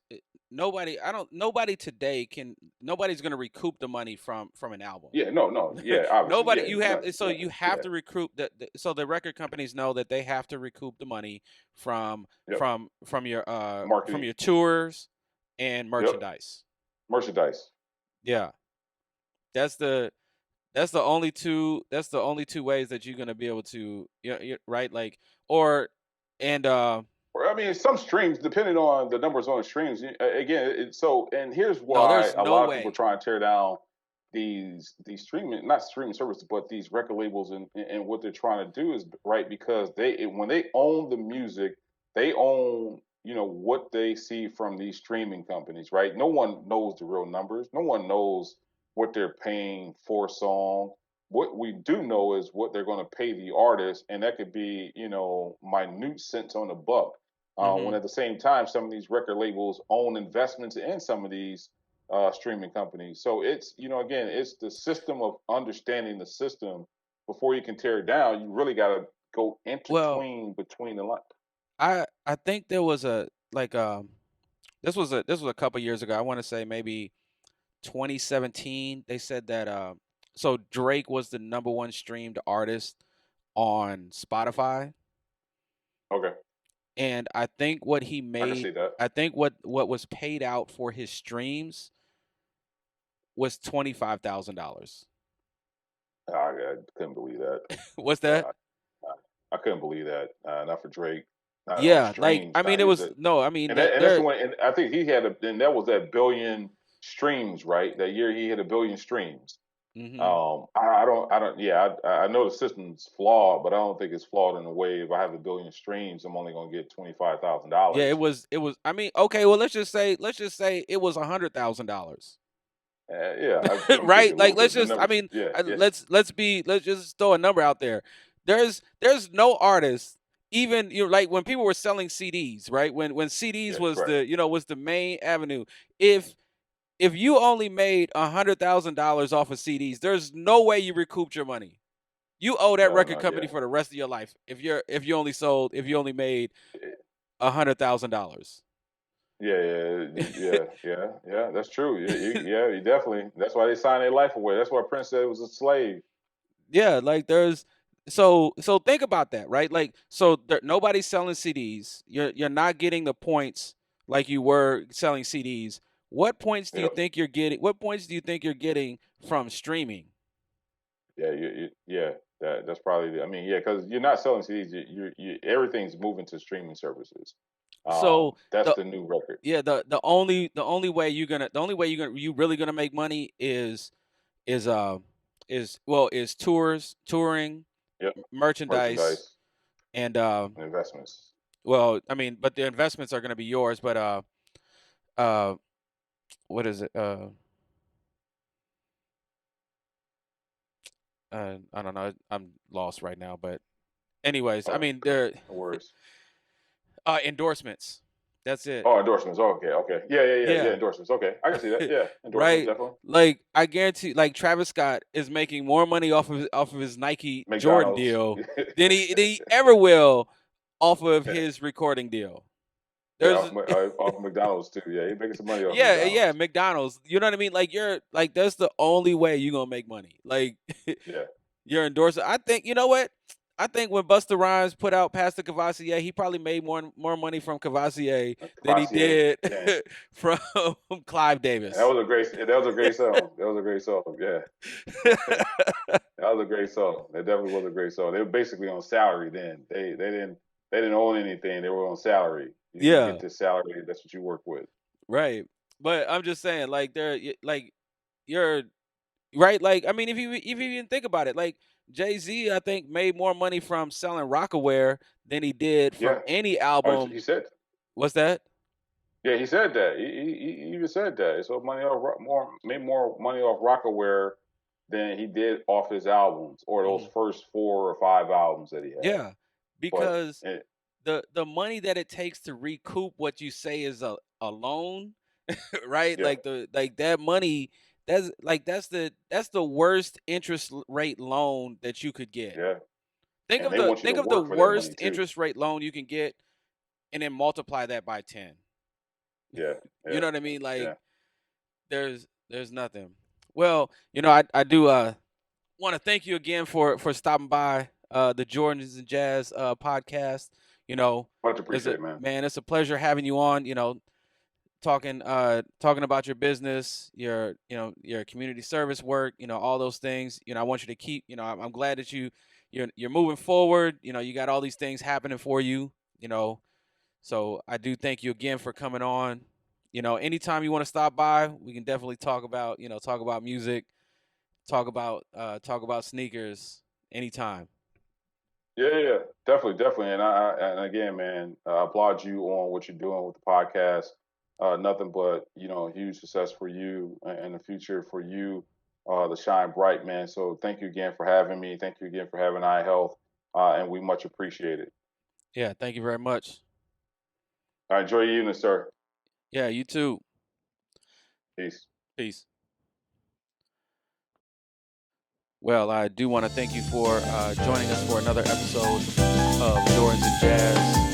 nobody. I don't. Nobody today can. Nobody's going to recoup the money from an album. Yeah, no, no, yeah, obviously, Nobody. yeah, You have no, so yeah, you have yeah, to recoup so the record companies know that they have to recoup the money from yep, from marketing, your tours and yep, merchandise. merchandise. Yeah, that's the that's the only two ways that you're gonna be able to, right, like, or and Or, I mean, some streams, depending on the numbers on the streams. Again, and here's no, why there's a no lot of people way. try and tear down these streaming, not streaming services, but these record labels, and what they're trying to do is right, because when they own the music, they own what they see from these streaming companies, right? No one knows the real numbers. No one knows what they're paying for a song. What we do know is what they're going to pay the artist, and that could be minute cents on the buck. When Hmm. at the same time, some of these record labels own investments in some of these streaming companies. So it's again, it's the system of understanding the system before you can tear it down. You really got to go Well, intertwine between the lines. I think there was a like this was a couple years ago. I want to say maybe 2017. They said that so Drake was the number one streamed artist on Spotify, Okay, and I think what he I can made, see that. I think what was paid out for his streams was $25,000. I couldn't believe that. What's that? Uh, I couldn't believe that. Not for Drake. Not on Yeah, like streams. I mean, Not it he's was the no, I mean and that's the there. one. And I think he had and that was that billion streams, right? That year he hit a billion streams. Hmm. Yeah, I know the system's flawed, but I don't think it's flawed in a way. If I have a billion streams, I'm only going to get Yeah, it $25,000. was it was. I mean, okay, well, let's just say it was $100,000. Yeah, I'm Right? thinking Like, what let's the just, I numbers. mean, Yeah, yeah, let's just throw a number out there. There's no artist, even, like when people were selling CDs, right? When CDs yeah, was correct. the main avenue. If you only made $100,000 off of CDs, there's no way you recouped your money. You owe that No, record no, company yeah, for the rest of your life if you only made $100,000. yeah, yeah, yeah, yeah, yeah. That's true. Yeah, you definitely. That's why they signed their life away. That's why Prince said it was a slave. Yeah, like there's so think about that, right? Like, so nobody's selling CDs. You're not getting the points like you were selling CDs. Yep. What points do you think you're getting from streaming? Yeah, yeah. That's probably. I mean, yeah, because you're not selling CDs. Everything's moving to streaming services. So That's the the new record. yeah, the only way you really gonna make money is tours, touring, Yep. merchandise, Merchandise and and investments. well, I mean, but the investments are gonna be yours, but uh what is it? I don't know. I'm lost right now, but anyways, I Okay, mean, okay. they're No worries. endorsements. That's it. Oh, endorsements. Oh, okay, okay. Yeah, yeah, yeah, yeah. Yeah. Endorsements. Okay, I can see that. Yeah, endorsements Right? definitely. Like, I guarantee, like, Travis Scott is making more money off of his Nike Jordan McDonald's. deal than he ever will off of his recording deal. Yeah, There's off McDonald's too. Yeah, he's making some money off yeah, yeah, McDonald's. McDonald's. You know what I mean? Like, you're like, that's the only way you're gonna make money. Like, Yeah, you're endorsing. I think, you know what? I think when Busta Rhymes put out Pastor Cavassier, he probably made more money from Cavassier than he Cavassier. did Yeah, from Clive and that Davis. was a great. That was a great song. That was a great song. Yeah, that was a great song. That definitely was a great song. They were basically on salary then. They didn't own anything. They were on salary. You Yeah, get this salary. That's what you work with. right. But I'm just saying, like, like, you're right. Like, I mean, if you even think about it, like, Jay-Z, I think, made more money from selling Rockaware than he did from Yeah. any Oh, album. he said. What's that? Yeah, he said that. He even said that. So money off more made more money off Rockaware than he did off his albums or those Mhm. first 4 or 5 albums that he had. Yeah, But because the money that it takes to recoup what you say is a loan, right? yeah, Like that money, that's the worst rate loan that you could get. yeah, Think and of they the want you to think of the work for that money worst too. interest rate loan you can get. and then multiply that by 10. Yeah, You yeah, know what I mean? Like yeah. there's nothing. Well, I do want to thank you again for stopping by the Jordans and Jazz podcast. You know, Much appreciate, man. it's a pleasure having you on, talking about your business, your community service work, all those things. I want you to keep, I'm glad that you're moving forward. You got all these things happening for you, you know. So I do thank you again for coming on. Anytime you want to stop by, we can definitely talk about music, talk about sneakers anytime. Yeah, yeah, definitely, definitely. And again, man, I applaud you on what you're doing with the podcast. Nothing but huge success for you and the future for you to shine bright, man. So thank you again for having me. Thank you again for having iHealth, and we much appreciate it. Yeah, thank you very much. I enjoy your evening, sir. Yeah, you too. Peace. Peace. Well, I do want to thank you for joining us for another episode of Jordans and Jazz.